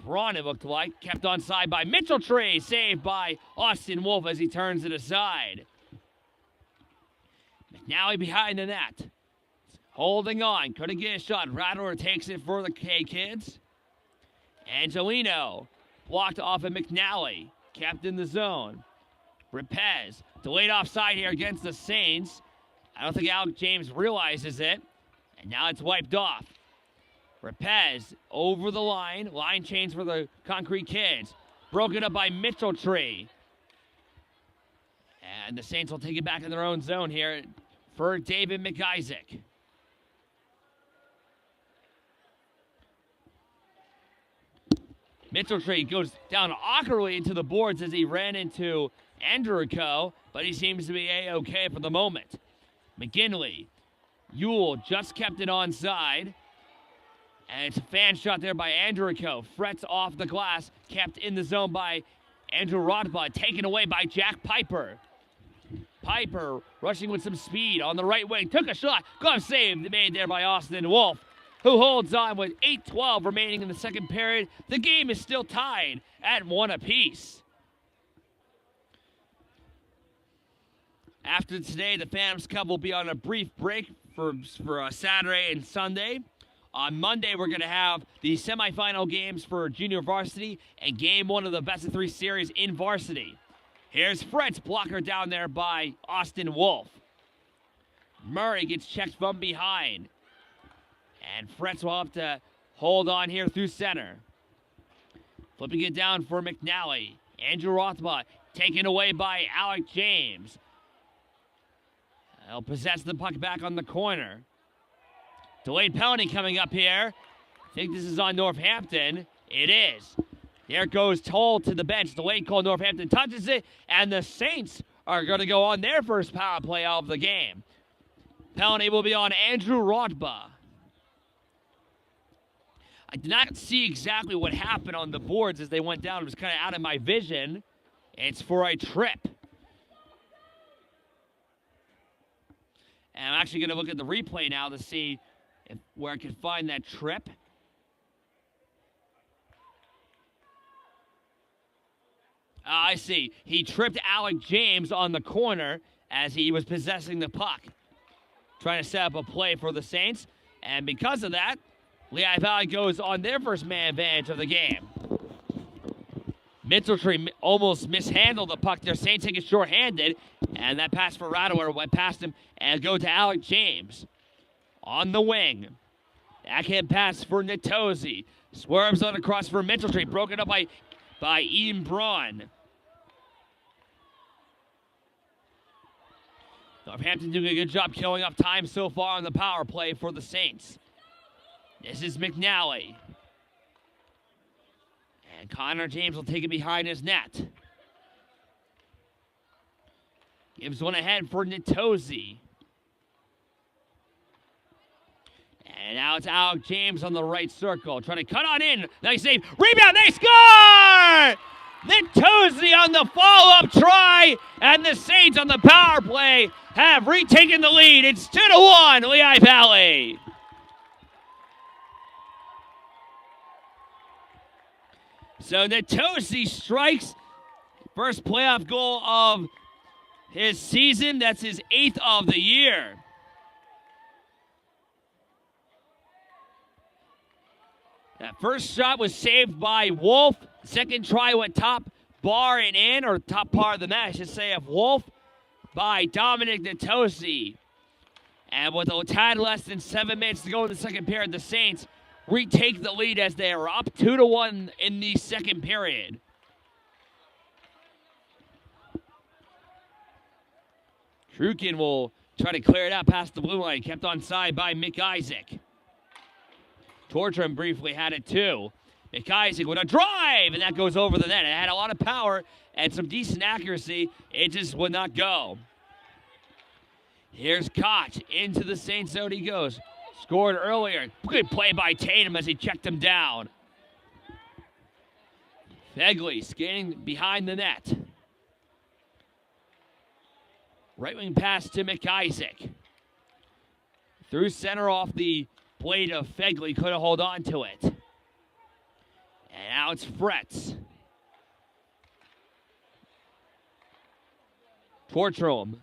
Braun, it looked like. Kept on side by Mitchelltree. Saved by Austin Wolf as he turns it aside. McNally behind the net. Holding on. Couldn't get a shot. Radower takes it for the Kids. Angelino blocked off of McNally. Kept in the zone. Rapez delayed offside here against the Saints. I don't think Alec James realizes it. And now it's wiped off. Rapez over the line. Line change for the Konkrete Kids. Broken up by Mitchelltree. And the Saints will take it back in their own zone here for David McIsaac. Mitchell-Tree goes down awkwardly into the boards as he ran into Andrico, but he seems to be A-okay for the moment. McGinley. Ewell just kept it onside. And it's a fan shot there by Andrico. Frets off the glass, kept in the zone by Andrew Rothblatt, taken away by Jack Piper. Piper rushing with some speed on the right wing. Took a shot. Glove save made there by Austin Wolf, who holds on with 8:12 remaining in the second period. The game is still tied at 1 apiece. After today, the Phantoms Cup will be on a brief break for Saturday and Sunday. On Monday, we're going to have the semifinal games for junior varsity and game 1 of the best-of-3 series in varsity. Here's Fred's blocker down there by Austin Wolf. Murray gets checked from behind. And Fretz will have to hold on here through center. Flipping it down for McNally. Andrew Rothblatt taken away by Alec James. He'll possess the puck back on the corner. Delayed penalty coming up here. I think this is on Northampton. It is. There goes Toll to the bench. Delayed call. Northampton touches it. And the Saints are going to go on their first power play of the game. Penalty will be on Andrew Rothblatt. I did not see exactly what happened on the boards as they went down. It was kind of out of my vision. It's for a trip. And I'm actually going to look at the replay now to see where I can find that trip. I see. He tripped Alec James on the corner as he was possessing the puck, trying to set up a play for the Saints. And because of that, Lehigh Valley goes on their first man advantage of the game. Mitchell-Tree almost mishandled the puck there. Saints take it short-handed, and that pass for Radower went past him and go to Alec James. On the wing. Backhand pass for Nitosi. Swerves on across for Mitchell-Tree, broken up by Ian Braun. Northampton doing a good job killing up time so far on the power play for the Saints. This is McNally. And Connor James will take it behind his net. Gives one ahead for Nitosi. And now it's Alec James on the right circle. Trying to cut on in. Nice save. Rebound. They score! Nitosi on the follow-up try. And the Saints on the power play have retaken the lead. It's 2-1, Lehigh Valley. So Nitosi strikes first playoff goal of his season. That's his 8th of the year. That first shot was saved by Wolf. Second try went top bar and in, or top part of the net, I should say, of Wolf by Dominic Nitosi. And with a tad less than 7 minutes to go in the second period, the Saints retake the lead as they are up 2-1 in the second period. Trukin will try to clear it out past the blue line. Kept on side by McIsaac. Tortram briefly had it too. McIsaac with a drive, and that goes over the net. It had a lot of power and some decent accuracy. It just would not go. Here's Koch. Into the Saints zone he goes. Scored earlier. Good play by Tatum as he checked him down. Fegley skating behind the net. Right wing pass to McIsaac. Through center off the blade of Fegley. Couldn't hold on to it. And now it's Fretz. Tortram.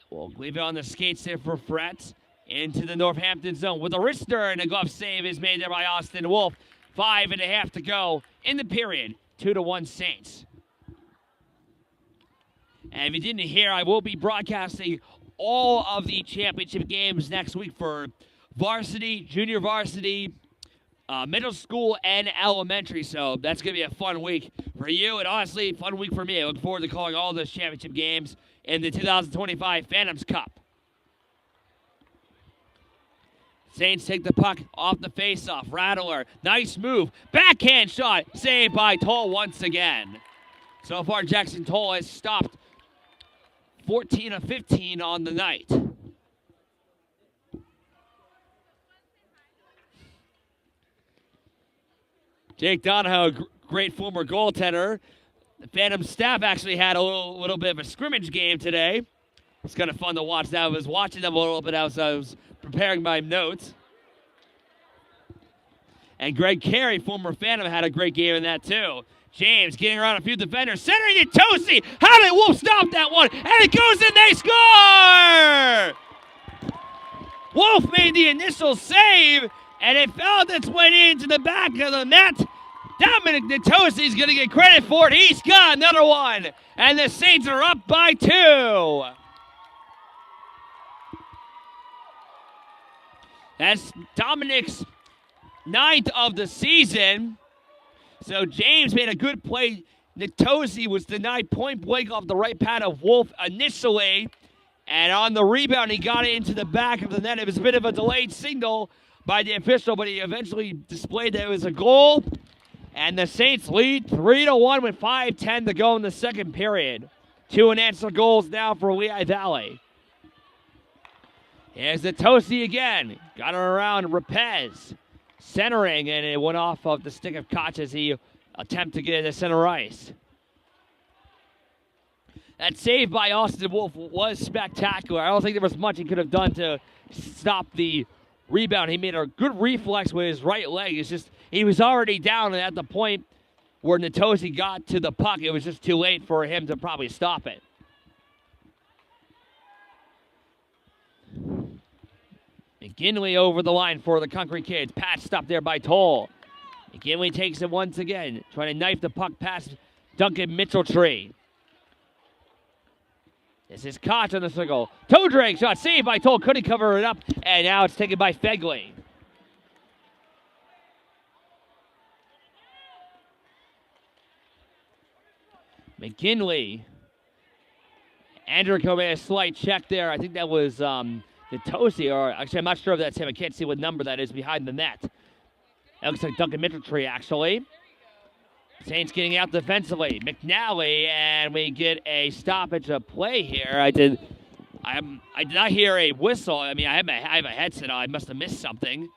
We'll leave it on the skates there for Fretz. Into the Northampton zone with a wrister, and a glove save is made there by Austin Wolf. 5.5 to go in the period. 2-1 Saints. And if you didn't hear, I will be broadcasting all of the championship games next week for varsity, junior varsity, middle school and elementary. So that's going to be a fun week for you, and honestly, fun week for me. I look forward to calling all those championship games in the 2025 Phantoms Cup. Saints take the puck off the faceoff. Rattler, nice move. Backhand shot, saved by Toll once again. So far, Jackson Toll has stopped 14 of 15 on the night. Jake Donahoe, great former goaltender. The Phantom staff actually had a little bit of a scrimmage game today. It's kind of fun to watch that. I was watching them a little bit as I was preparing my notes. And Greg Carey, former Phantom, had a great game in that too. James getting around a few defenders, centering it, Tosi. How did Wolf stop that one? And it goes in, they score! Wolf made the initial save, and it found its way into the back of the net. Dominic Natosi is going to get credit for it. He's got another one, and the Saints are up by 2. That's Dominic's 9th of the season. So James made a good play. Natosi was denied point blank off the right pad of Wolf initially. And on the rebound, he got it into the back of the net. It was a bit of a delayed signal by the official, but he eventually displayed that it was a goal. And the Saints lead 3-1 with 5:10 to go in the second period. 2 unanswered goals now for Lehigh Valley. Here's Natosi again. Got her around Rapez. Centering, and it went off of the stick of Koch as he attempted to get into center ice. That save by Austin Wolf was spectacular. I don't think there was much he could have done to stop the rebound. He made a good reflex with his right leg. It's just he was already down, and at the point where Natosi got to the puck, it was just too late for him to probably stop it. McGinley over the line for the Konkrete Kids. Pass stopped there by Toll. McGinley takes it once again, trying to knife the puck past Duncan Mitchell-Tree. This is Koch on the circle. Toe drag shot saved by Toll. Couldn't cover it up, and now it's taken by Fegley. McGinley. Andrew made a slight check there. I think that was Natosi, or actually I'm not sure if that's him. I can't see what number that is behind the net. That looks like Duncan Mitchell-Tree, actually. Saints getting out defensively. McNally, and we get a stoppage of play here. I did not hear a whistle. I mean, I have a headset on. I must have missed something.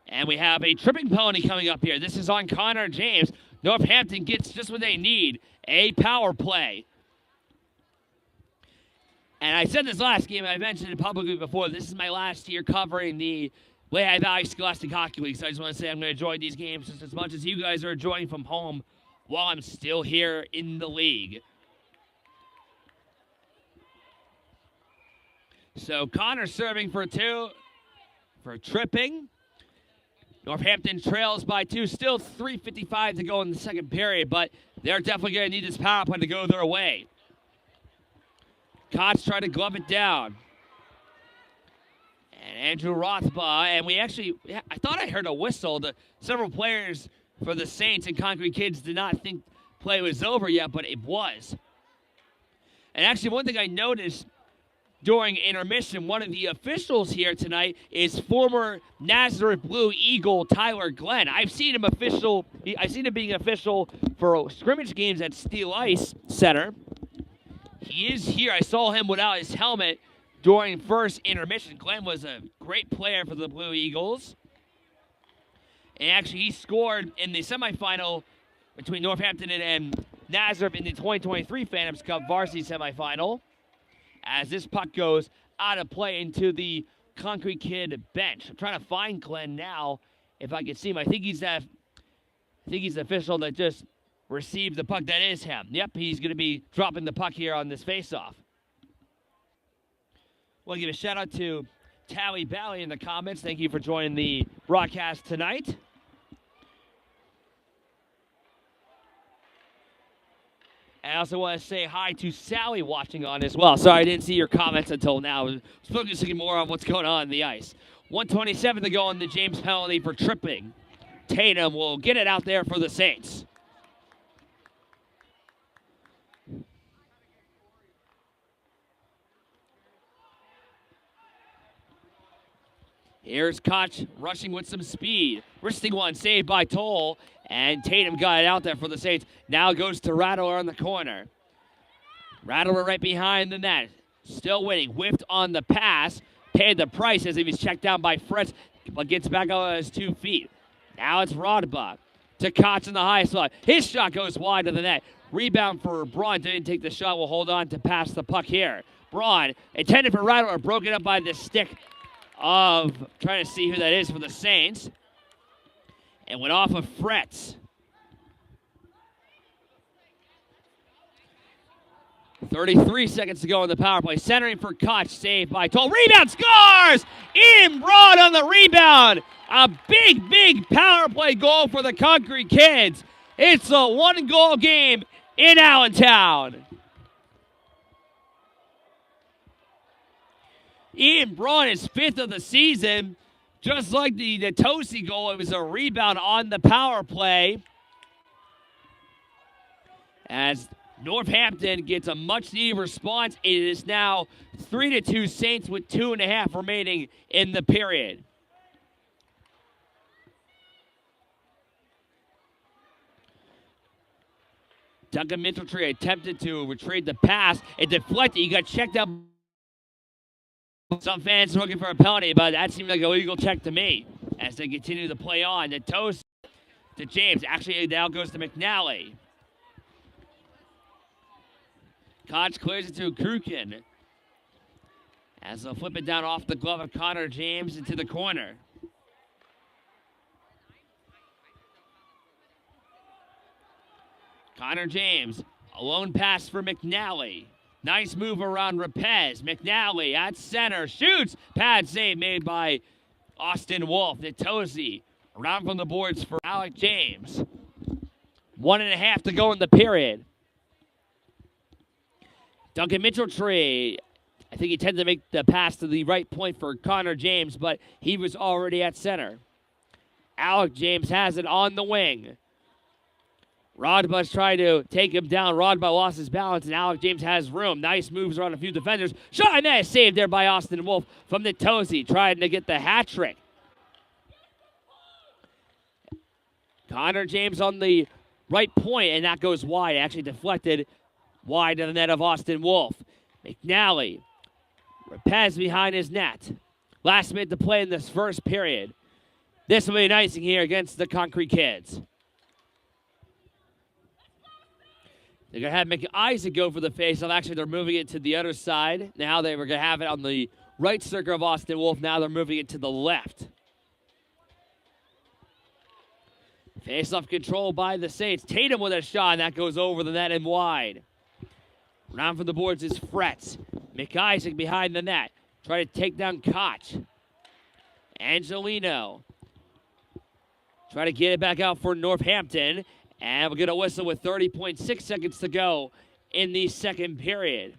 And we have a tripping penalty coming up here. This is on Connor James. Northampton gets just what they need, a power play. And I said this last game, I mentioned it publicly before, this is my last year covering the Lehigh Valley Scholastic Hockey League, so I just want to say I'm going to enjoy these games just as much as you guys are enjoying from home while I'm still here in the league. So Connor serving for 2 for tripping. Northampton trails by 2, still 3:55 to go in the second period, but they're definitely going to need this power play to go their way. Koch tried to glove it down. And Andrew Rothbaugh, and I thought I heard a whistle. Several players for the Saints and Konkrete Kids did not think play was over yet, but it was. And actually, one thing I noticed during intermission, one of the officials here tonight is former Nazareth Blue Eagle Tyler Glenn. I've seen him being official for scrimmage games at Steel Ice Center. He is here. I saw him without his helmet during first intermission. Glenn was a great player for the Blue Eagles. And actually, he scored in the semifinal between Northampton and Nazareth in the 2023 Phantoms Cup Varsity semifinal. As this puck goes out of play into the Konkrete Kid bench. I'm trying to find Glenn now if I can see him. I think he's the official that just received the puck. That is him. Yep, he's going to be dropping the puck here on this faceoff. Want to give a shout out to Tally Bally in the comments. Thank you for joining the broadcast tonight. I also want to say hi to Sally watching on as well. Sorry, I didn't see your comments until now. I was focusing more on what's going on in the ice. 1:27 to go on the James penalty for tripping. Tatum will get it out there for the Saints. Here's Koch rushing with some speed. Wristing one, saved by Toll, and Tatum got it out there for the Saints. Now goes to Rattler on the corner. Rattler right behind the net. Still winning. Whipped on the pass. Paid the price as he was checked down by Fretz, but gets back on his 2 feet. Now it's Rodbach to Koch in the high slot. His shot goes wide of the net. Rebound for Braun. Didn't take the shot. Will hold on to pass the puck here. Braun, intended for Rattler, broken up by the stick of, trying to see who that is for the Saints. And went off of Fretz. 33 seconds to go in the power play. Centering for Koch, saved by Toll. Rebound, scores! Ian Braun on the rebound. A big, big power play goal for the Konkrete Kids. It's a 1-goal game in Allentown. Ian Braun is 5th of the season. Just like the Tosi goal, it was a rebound on the power play. As Northampton gets a much-needed response. It is now 3-2 Saints with 2.5 remaining in the period. Duncan Mitchell-Tree attempted to retrieve the pass. It deflected. He got checked out. Some fans looking for a penalty, but that seemed like a legal check to me as they continue to play on. The toast to James. Actually, now goes to McNally. Koch clears it to Krukin as they'll flip it down off the glove of Connor James into the corner. Connor James, a lone pass for McNally. Nice move around Rapez. McNally at center, shoots. Pad save made by Austin Wolf. Nitosi around from the boards for Alec James. 1.5 to go in the period. Duncan Mitchell-Tree, I think he tended to make the pass to the right point for Connor James, but he was already at center. Alec James has it on the wing. Rodbach's trying to take him down. Rodbach lost his balance, and Alec James has room. Nice moves around a few defenders. Shot and that is saved there by Austin Wolf from Nitosi, trying to get the hat trick. Connor James on the right point, and that goes wide. It actually deflected wide of the net of Austin Wolf. McNally. Rapez behind his net. Last minute to play in this first period. This will be an icing here against the Konkrete Kids. They're going to have McIsaac go for the faceoff. Actually, they're moving it to the other side. Now they were going to have it on the right circle of Austin Wolf. Now they're moving it to the left. Faceoff control by the Saints. Tatum with a shot, and that goes over the net and wide. Round for the boards is Fretz. McIsaac behind the net. Try to take down Koch. Angelino. Try to get it back out for Northampton. And we'll get a whistle with 30.6 seconds to go in the second period.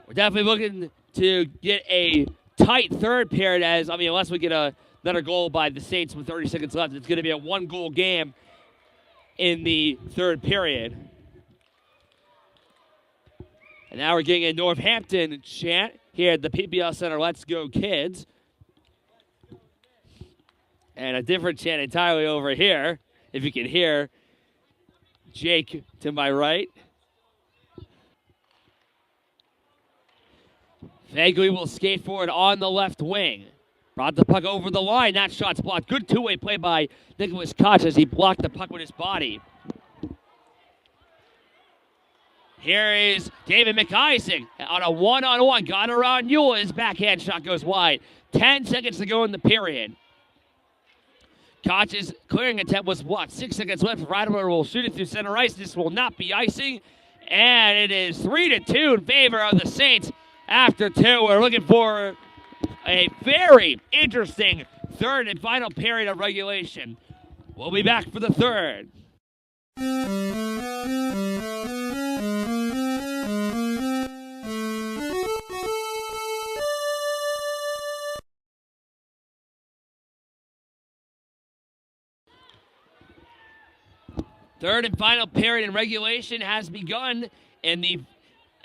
We're definitely looking to get a tight third period unless we get another goal by the Saints with 30 seconds left. It's going to be a 1-goal game in the third period. And now we're getting a Northampton chant here at the PPL Center. Let's go, kids. And a different chant entirely over here, if you can hear Jake to my right. Fagley will skate forward on the left wing. Brought the puck over the line. That shot's blocked. Good two-way play by Nicholas Koch as he blocked the puck with his body. Here is David McIsaac on a one-on-one. Got around Ewell. His backhand shot goes wide. 10 seconds to go in the period. Koch's clearing attempt was blocked. 6 seconds left. Rattler will shoot it through center ice. This will not be icing. And it is 3-2 in favor of the Saints after 2. We're looking for a very interesting third and final period of regulation. We'll be back for the third. Third and final period in regulation has begun in the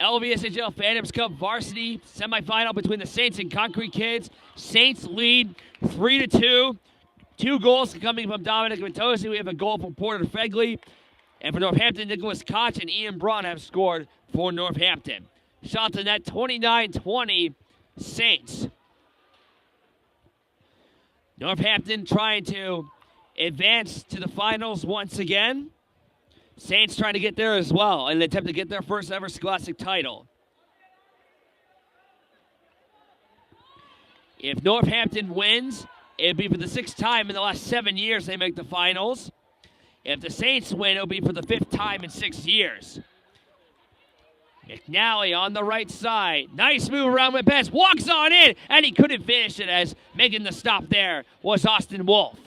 LVSHL Phantoms Cup Varsity semifinal between the Saints and Konkrete Kids. Saints lead 3-2. 2 goals coming from Dominic Matosi. We have a goal from Porter Fegley. And for Northampton, Nicholas Koch and Ian Braun have scored for Northampton. Shot to net 29-20 Saints. Northampton trying to advance to the finals once again. Saints trying to get there as well in an attempt to get their first ever Scholastic title. If Northampton wins, it'll be for the 6th time in the last 7 years they make the finals. If the Saints win, it'll be for the 5th time in 6 years. McNally on the right side. Nice move around with pass. Walks on in, and he couldn't finish it as making the stop there was Austin Wolf.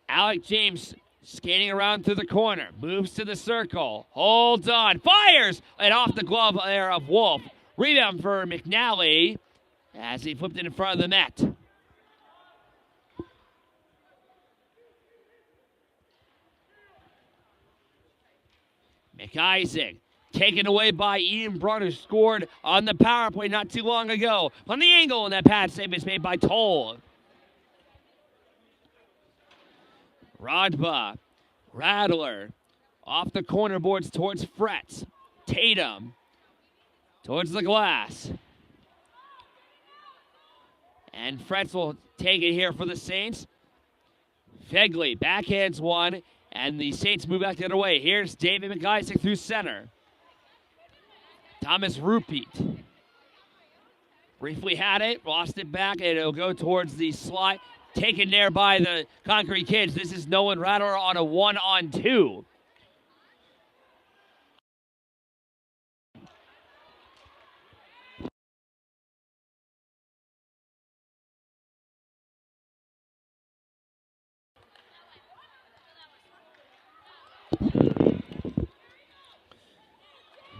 Alec James skating around through the corner. Moves to the circle. Holds on. Fires! And off the glove there of Wolf. Rebound for McNally as he flipped it in front of the net. McIsaac taken away by Ian Braun, who scored on the power play not too long ago. On the angle, and that pad save is made by Toll. Rodba, Rattler, off the corner boards towards Fretz. Tatum, towards the glass. And Fretz will take it here for the Saints. Fegley backhands one, and the Saints move back the other way. Here's David McIsaac through center. Thomas Rupeat briefly had it, lost it back, and it'll go towards the slot. Taken there by the Konkrete Kids. This is Nolan Rattler on a 1-on-2.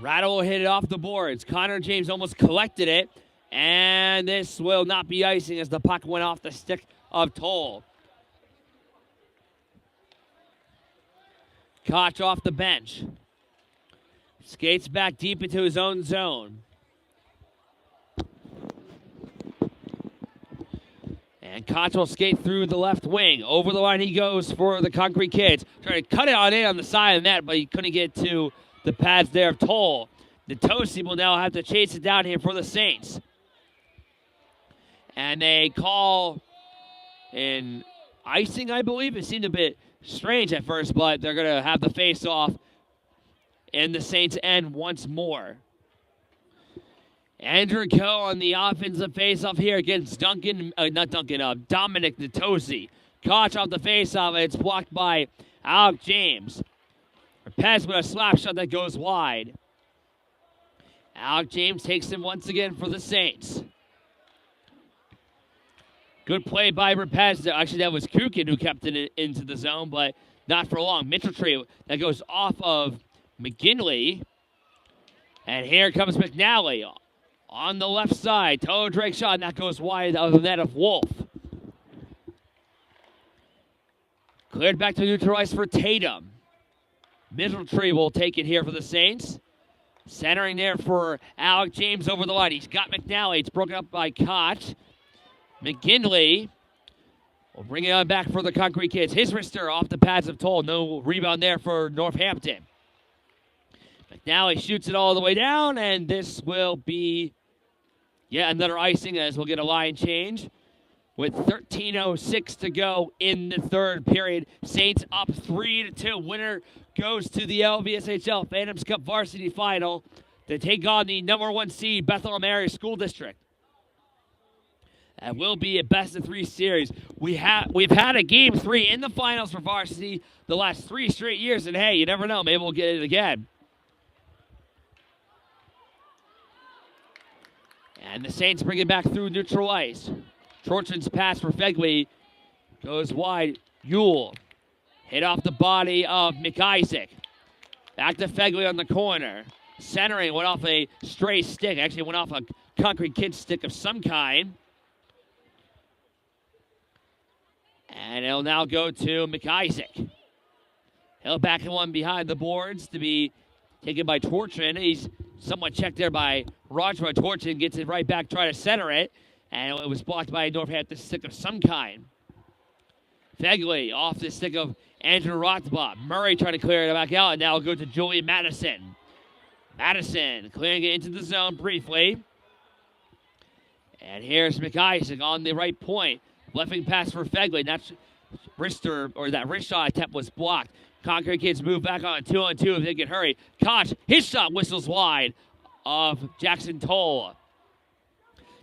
Rattler will hit it off the boards. Connor James almost collected it, and this will not be icing as the puck went off the stick of Toll. Koch off the bench. Skates back deep into his own zone. And Koch will skate through the left wing. Over the line he goes for the Konkrete Kids. Trying to cut it on the side of the net, but he couldn't get to the pads there of Toll. Natosi will now have to chase it down here for the Saints. And they call in icing, I believe. It seemed a bit strange at first, but they're going to have the face-off in the Saints' end once more. Andrew Coe on the offensive face-off here against Dominic Natosi. Koch off the face-off, it's blocked by Alec James. Pass with a slap shot that goes wide. Alec James takes him once again for the Saints. Good play by Rapaz. Actually, that was Kukin who kept it into the zone, but not for long. Mitchell tree that goes off of McGinley. And here comes McNally on the left side. Toe Drake shot, and that goes wide of the net of Wolf. Cleared back to neutral ice for Tatum. Middletree will take it here for the Saints. Centering there for Alec James over the line. He's got McNally. It's broken up by Koch. McGinley will bring it on back for the Konkrete Kids. His wrister off the pads of Toll. No rebound there for Northampton. McNally shoots it all the way down, and this will be yet another icing as we'll get a line change. With 13:06 to go in the third period. Saints up 3-2. Winner goes to the LVSHL Phantoms Cup Varsity Final to take on the number 1 seed Bethlehem Area School District. That will be a best-of-3 series. We've had a Game 3 in the finals for Varsity the last 3 straight years, and hey, you never know. Maybe we'll get it again. And the Saints bring it back through neutral ice. Torchin's pass for Fegley goes wide. Yule hit off the body of McIsaac. Back to Fegley on the corner. Centering went off a stray stick. Actually went off a Konkrete Kid stick of some kind. And it'll now go to McIsaac. He'll back in one behind the boards to be taken by Torchin. He's somewhat checked there by Roger, but Torchin gets it right back, trying to center it. And it was blocked by a Northampton stick of some kind. Fegley off the stick of Andrew Rothbach. Murray trying to clear it back out, and now it'll go to Julian Madison. Madison clearing it into the zone briefly. And here's McIsaac on the right point. Left wing pass for Fegley. That wrist shot attempt was blocked. Konkrete kids move back on a 2-on-2 if they can hurry. Koch, his shot whistles wide of Jackson Toll.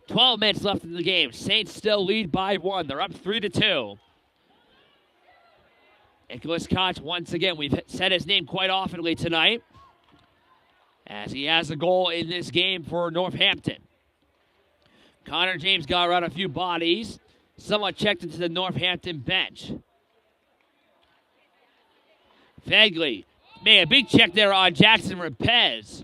12 minutes left in the game. Saints still lead by 1. They're up 3-2. Nicholas Koch, once again, we've said his name quite oftenly tonight, as he has a goal in this game for Northampton. Connor James got around a few bodies, somewhat checked into the Northampton bench. Fegley made a big check there on Jackson Rapez.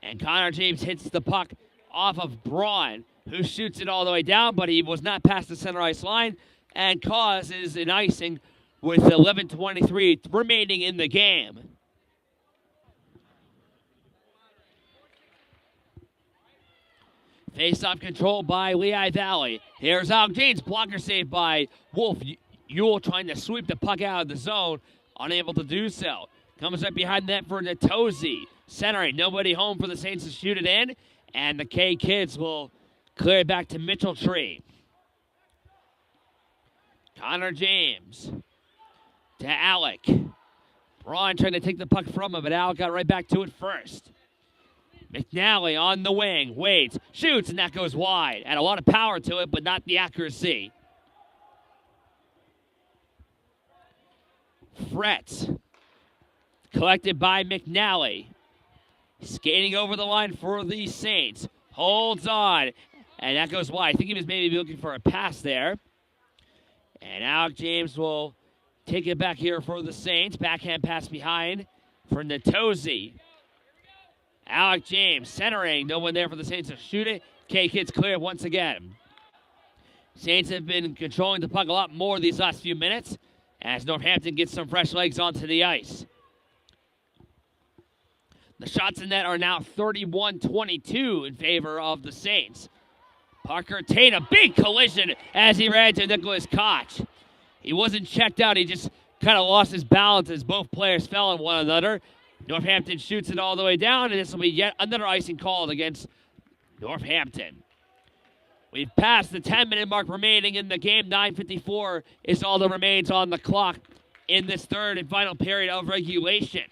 And Connor James hits the puck off of Braun, who shoots it all the way down, but he was not past the center ice line and causes an icing with 11:23 remaining in the game. Face-off control by Lehigh Valley. Here's Alex James, blocker save by Wolf. Ewell trying to sweep the puck out of the zone, unable to do so. Comes right behind that for Natosi. Centering, nobody home for the Saints to shoot it in, and the K Kids will clear it back to Mitchell Tree. Connor James to Alec. Braun trying to take the puck from him, but Alec got right back to it first. McNally on the wing, waits, shoots, and that goes wide. Had a lot of power to it, but not the accuracy. Frets, collected by McNally. Skating over the line for the Saints. Holds on, and that goes wide. I think he was maybe looking for a pass there. And Alec James will take it back here for the Saints. Backhand pass behind for Natosi. Alec James centering. No one there for the Saints to shoot it. K-Kids clear once again. Saints have been controlling the puck a lot more these last few minutes as Northampton gets some fresh legs onto the ice. The shots in net are now 31-22 in favor of the Saints. Parker Tate, a big collision as he ran to Nicholas Koch. He wasn't checked out. He just kind of lost his balance as both players fell on one another. Northampton shoots it all the way down, and this will be yet another icing called against Northampton. We've passed the 10-minute mark remaining in the game. 9:54 is all that remains on the clock in this third and final period of regulation.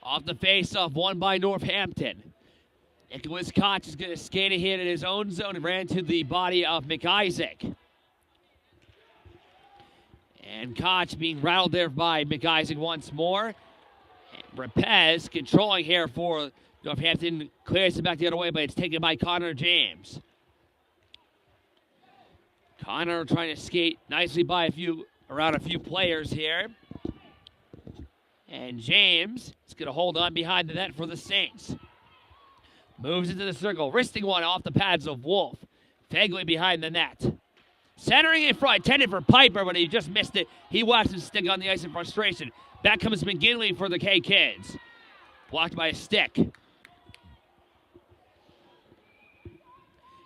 Off the face-off, won by Northampton. Nicholas Koch is going to skate a hit in his own zone and ran to the body of McIsaac. And Koch being rattled there by McIsaac once more. Rapez controlling here for Northampton, clears it back the other way, but it's taken by Connor James. Connor trying to skate nicely by around a few players here. And James is going to hold on behind the net for the Saints. Moves into the circle, wristing one off the pads of Wolf. Fegley behind the net. Centering in front, intended for Piper, but he just missed it. He watched him stick on the ice in frustration. Back comes McGinley for the K-Kids. Blocked by a stick.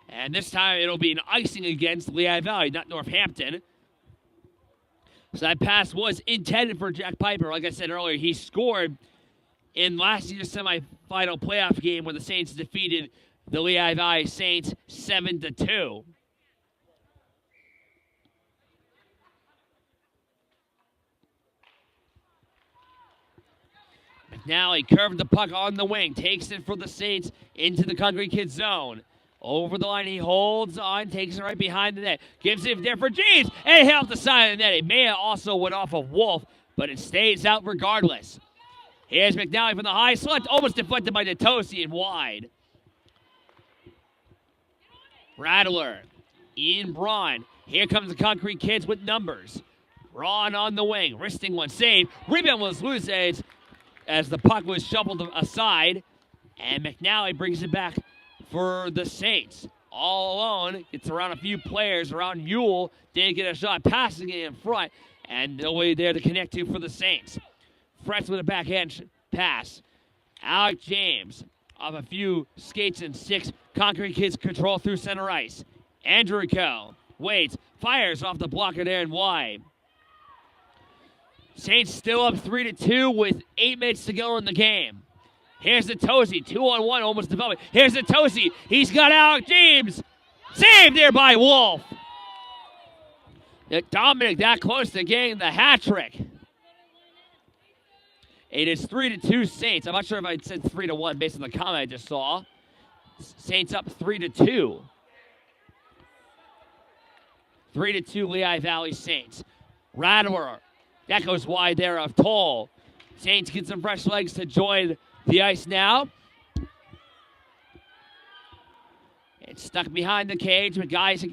And this time it'll be an icing against Lehigh Valley, not Northampton. So that pass was intended for Jack Piper. Like I said earlier, he scored in last year's semifinal playoff game where the Saints defeated the Lehigh Valley Saints 7-2. McNally curved the puck on the wing, takes it for the Saints into the Konkrete Kids zone. Over the line, he holds on, takes it right behind the net. Gives it there for James, and hit off the side of the net. It may have also went off of Wolf, but it stays out regardless. Here's McNally from the high slot, almost deflected by Natosi and wide. Rattler, Ian Braun. Here comes the Konkrete Kids with numbers. Braun on the wing, wristing one, save. Rebound was loose as the puck was shuffled aside, and McNally brings it back for the Saints. all alone. Gets around a few players around Ewell. Didn't get a shot passing it in front. And nobody there to connect to for the Saints. Fretz with a backhand pass. Alec James off a few skates and sticks. Konkrete kids control through center ice. Andrew Coe waits. Fires off the blocker there and wide. Saints still up 3-2 with 8 minutes to go in the game. Here's the Tosi, 2-on-1, almost developing. Here's the Tosi. He's got Alec James. Saved there by Wolf. Dominic that close to getting the hat trick. It is 3-2 Saints. I'm not sure if I said 3-1 based on the comment I just saw. Saints up 3-2. 3-2 Lehigh Valley Saints. Radler. That goes wide there of Toll. Saints get some fresh legs to join the ice now. It's stuck behind the cage, but guys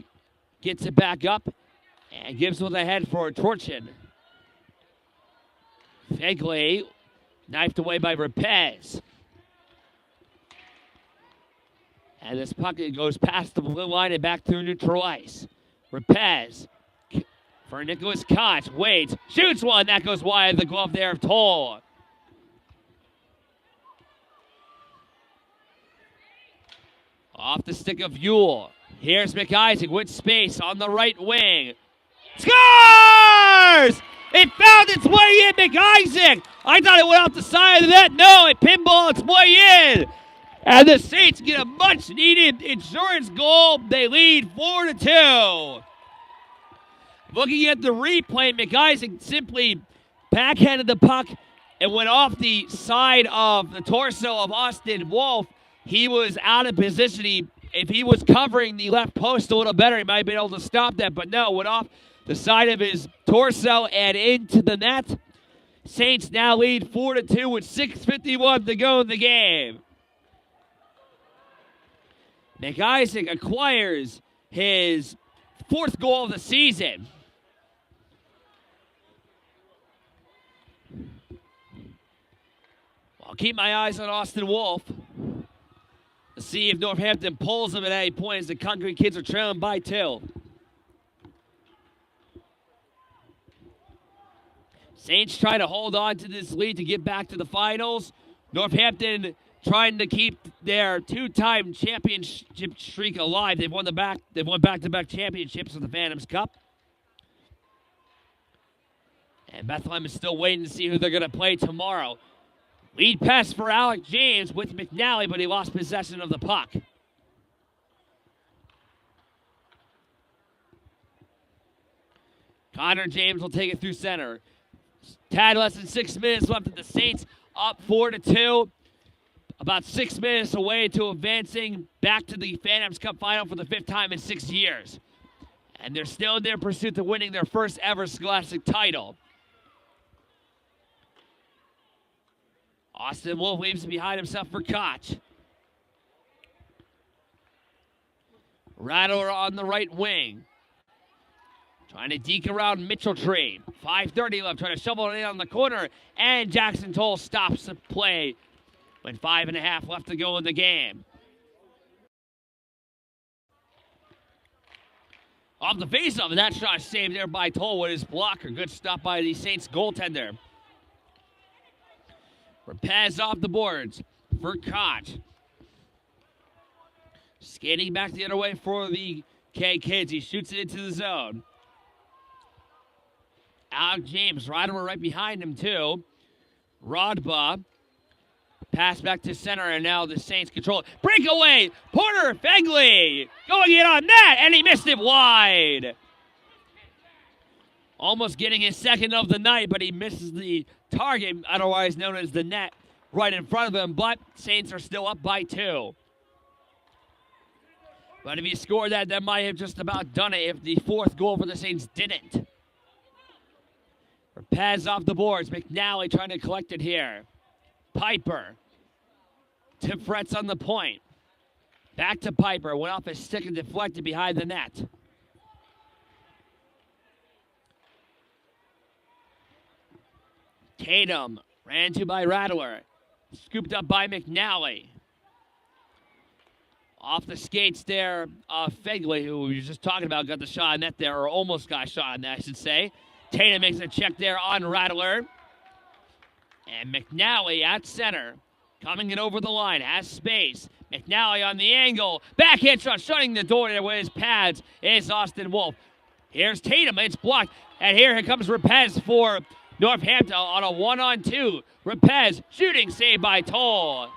gets it back up and gives with a head for Torchin. Fegley knifed away by Rapez. And this puck goes past the blue line and back through neutral ice. Rapez for Nicholas Koch. Waits. Shoots one. That goes wide. The glove there of Toll. Off the stick of Ewell. Here's McIsaac with space on the right wing. Scores! It found its way in, McIsaac. I thought it went off the side of the net. No, it pinballed its way in. And the Saints get a much-needed insurance goal. They lead 4-2. Looking at the replay, McIsaac simply backhanded the puck and went off the side of the torso of Austin Wolf. He was out of position. If he was covering the left post a little better, he might have been able to stop that. But no, went off the side of his torso and into the net. Saints now lead 4-2 with 6:51 to go in the game. McIsaac acquires his 4th goal of the season. I'll keep my eyes on Austin Wolf. Let's see if Northampton pulls him at any point as the Konkrete kids are trailing by 2. Saints try to hold on to this lead to get back to the finals. Northampton trying to keep their 2-time championship streak alive. They've won back-to-back championships with the Phantoms Cup. And Bethlehem is still waiting to see who they're going to play tomorrow. Lead pass for Alec James with McNally, but he lost possession of the puck. Connor James will take it through center. Tad less than 6 minutes left at the Saints, up 4-2. About 6 minutes away to advancing back to the Phantoms Cup final for the 5th time in 6 years. And they're still in their pursuit of winning their first ever Scholastic title. Austin Wolf leaves it behind himself for Koch. Rattler on the right wing. Trying to deke around Mitchell Tree. 5:30 left, trying to shovel it in on the corner. And Jackson Toll stops the play with 5.5 left to go in the game. Off the faceoff, and that shot saved there by Toll with his blocker. Good stop by the Saints goaltender. Rapaz off the boards for Koch. Skating back the other way for the K-Kids. He shoots it into the zone. Alec James, Ryder right behind him too. Rodba. Pass back to center, and now the Saints control it. Breakaway! Porter Fegley going in on net, and he missed it wide. Almost getting his 2nd of the night, but he misses the target, otherwise known as the net, right in front of him. But Saints are still up by 2. But if he scored that, that might have just about done it if the 4th goal for the Saints didn't. Pass off the boards. McNally trying to collect it here. Piper. To Fretz on the point. Back to Piper. Went off his stick and deflected behind the net. Tatum. Ran to by Rattler. Scooped up by McNally. Off the skates there, Fegley, who we were just talking about, got the shot on net there, or almost got a shot on net, I should say. Tatum makes a check there on Rattler. And McNally at center, coming in over the line, has space. McNally on the angle, backhand shot, shutting the door there with his pads is Austin Wolf. Here's Tatum, it's blocked, and here comes Rapez for Northampton on a 1-on-2. Rapez shooting, saved by Toll.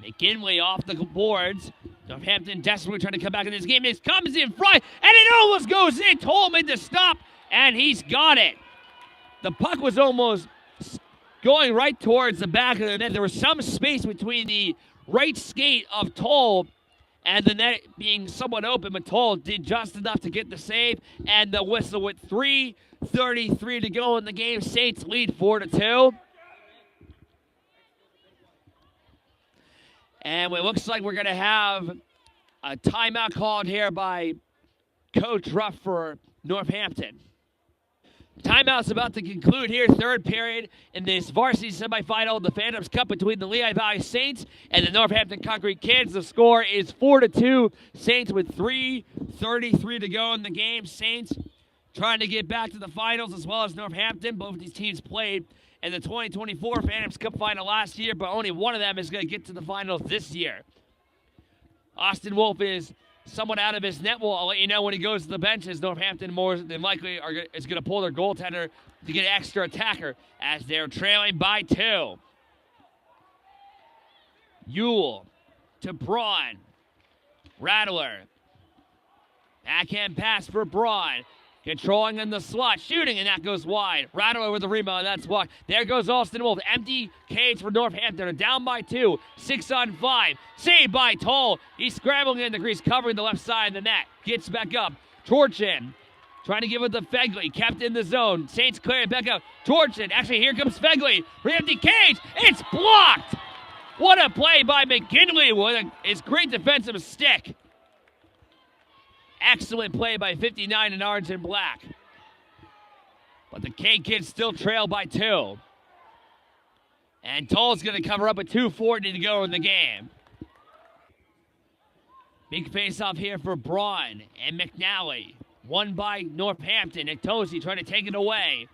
McKinley off the boards. Northampton desperately trying to come back in this game. It comes in front, and it almost goes in. Toll made the stop, and he's got it. The puck was almost going right towards the back of the net. There was some space between the right skate of Toll and the net being somewhat open, but Toll did just enough to get the save, and the whistle with 3:33 to go in the game. Saints lead 4-2. And it looks like we're going to have a timeout called here by Coach Ruff for Northampton. Timeout's about to conclude here, third period in this varsity semifinal of the Phantoms Cup between the Lehigh Valley Saints and the Northampton Konkrete Kids. The score is 4-2. Saints with 3:33 to go in the game. Saints trying to get back to the finals as well as Northampton. Both of these teams played in the 2024 Phantoms Cup final last year, but only one of them is going to get to the finals this year. Austin Wolf is somewhat out of his net. Well, I'll let you know when he goes to the benches. Northampton more than likely is going to pull their goaltender to get an extra attacker as they're trailing by 2. Ewell to Braun. Rattler. Backhand pass for Braun. Controlling in the slot, shooting, and that goes wide. Rattler with the rebound, that's blocked. There goes Austin Wolf. Empty cage for Northampton. Down by 2. 6-on-5. Saved by Toll. He's scrambling in the crease, covering the left side of the net. Gets back up. Torchin trying to give it to Fegley. Kept in the zone. Saints clear it back up. Torchin. Actually, here comes Fegley. Empty cage. It's blocked. What a play by McKinley with his great defensive stick. Excellent play by 59 in orange and black. But the K-Kids still trail by 2. And Toll's going to cover up with 2:40 to go in the game. Big face-off here for Braun and McNally. Won by Northampton. And Tosi trying to take it away.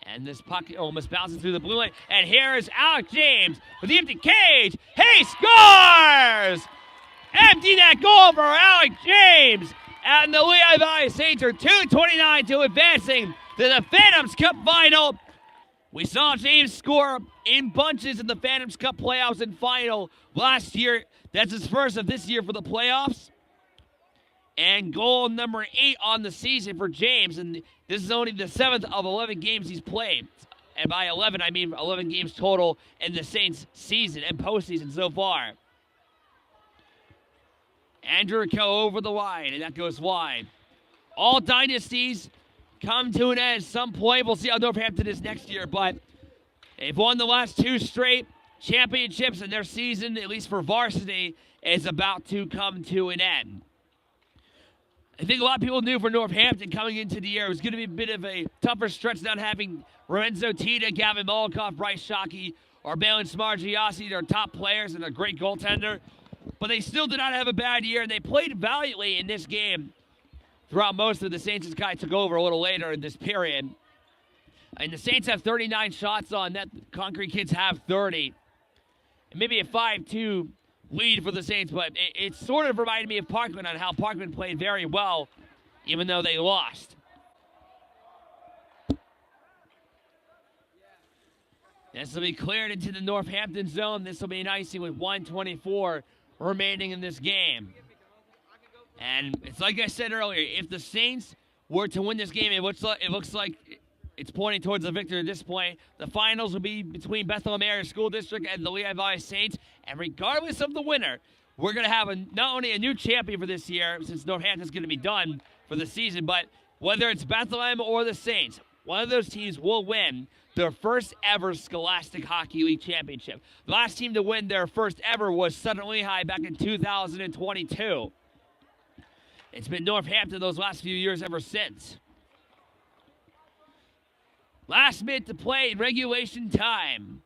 And this puck almost bounces through the blue line. And here is Alex James with the empty cage. He scores! Empty net goal for Alex James. And the Lehigh Valley Saints are 2:29 to advancing to the Phantoms Cup final. We saw James score in bunches in the Phantoms Cup playoffs and final last year. That's his first of this year for the playoffs. And goal number 8 on the season for James. And this is only the 7th of 11 games he's played. And by 11, I mean 11 games total in the Saints season and postseason so far. Andrew Coe over the line, and that goes wide. All dynasties come to an end at some point. We'll see how Northampton is next year, but they've won the last 2 straight championships, and their season, at least for varsity, is about to come to an end. I think a lot of people knew for Northampton coming into the year it was going to be a bit of a tougher stretch, not having Lorenzo Tita, Gavin Molikoff, Bryce Shockey, or Balin Smargiassi, their top players, and a great goaltender. But they still did not have a bad year, and they played valiantly in this game throughout most of the Saints. Kind of took over a little later in this period. And the Saints have 39 shots on net. The Konkrete Kids have 30. And maybe a 5-2 lead for the Saints, but it sort of reminded me of Parkman on how Parkman played very well, even though they lost. This will be cleared into the Northampton zone. This will be an icing with 1:24 remaining in this game. And it's like I said earlier, if the Saints were to win this game, it looks like it's pointing towards a victory at this point. The finals will be between Bethlehem Area School District and the Lehigh Valley Saints. And regardless of the winner, we're going to have not only a new champion for this year, since Northampton's going to be done for the season, but whether it's Bethlehem or the Saints, one of those teams will win their first ever Scholastic Hockey League championship. The last team to win their first ever was Southern Lehigh back in 2022. It's been Northampton those last few years ever since. Last minute to play in regulation time.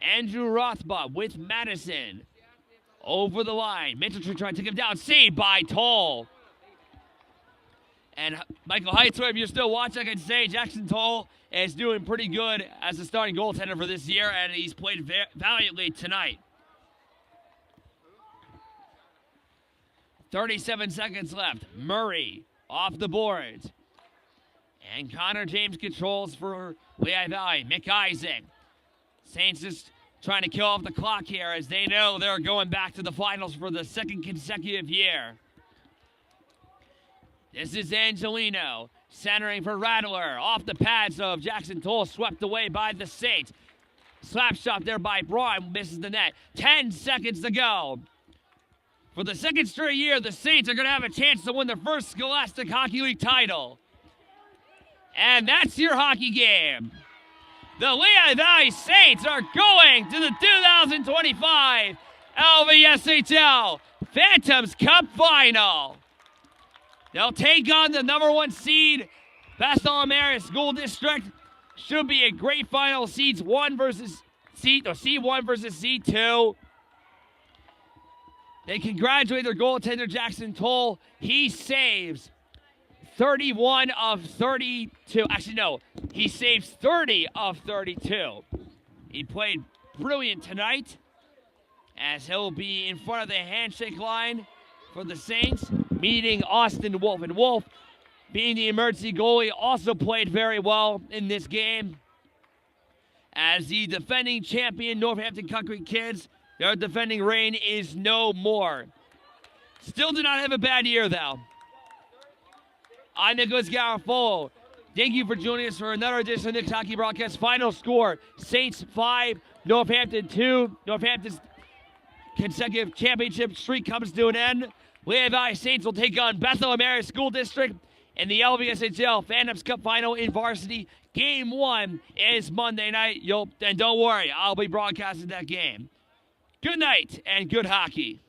Andrew Rothbaugh with Madison. Over the line. Mitchell trying to take him down. Saved by Toll. And Michael Heitzler, if you're still watching, I can say Jackson Toll is doing pretty good as a starting goaltender for this year, and he's played valiantly tonight. 37 seconds left. Murray off the boards. And Connor James controls for Lehigh Valley. McIsaac. Saints just trying to kill off the clock here as they know they're going back to the finals for the second consecutive year. This is Angelino centering for Rattler. Off the pads of Jackson Toll, swept away by the Saints. Slap shot there by Braun, misses the net. 10 seconds to go. For the second straight year, the Saints are going to have a chance to win their first Scholastic Hockey League title. And that's your hockey game. The Lehigh Valley Saints are going to the 2025 LVSHL Phantoms Cup Final. They'll take on the number 1 seed, Bartholomew School District. Should be a great final. Seeds 1 versus C1 versus C2. They congratulate their goaltender, Jackson Toll. He saves 31 of 32. Actually, no. He saves 30 of 32. He played brilliant tonight as he'll be in front of the handshake line for the Saints, meeting Austin Wolf. And Wolf, being the emergency goalie, also played very well in this game. As the defending champion Northampton Konkrete Kids, their defending reign is no more. Still do not have a bad year, though. I'm Nicholas Garofolo. Thank you for joining us for another edition of Nick's Hockey Broadcast. Final score, Saints 5, Northampton 2. Northampton's consecutive championship streak comes to an end. Lehigh Valley Saints will take on Bartholomew School District in the LVSHL Phantoms Cup Final in Varsity. Game 1 is Monday night. And don't worry, I'll be broadcasting that game. Good night and good hockey.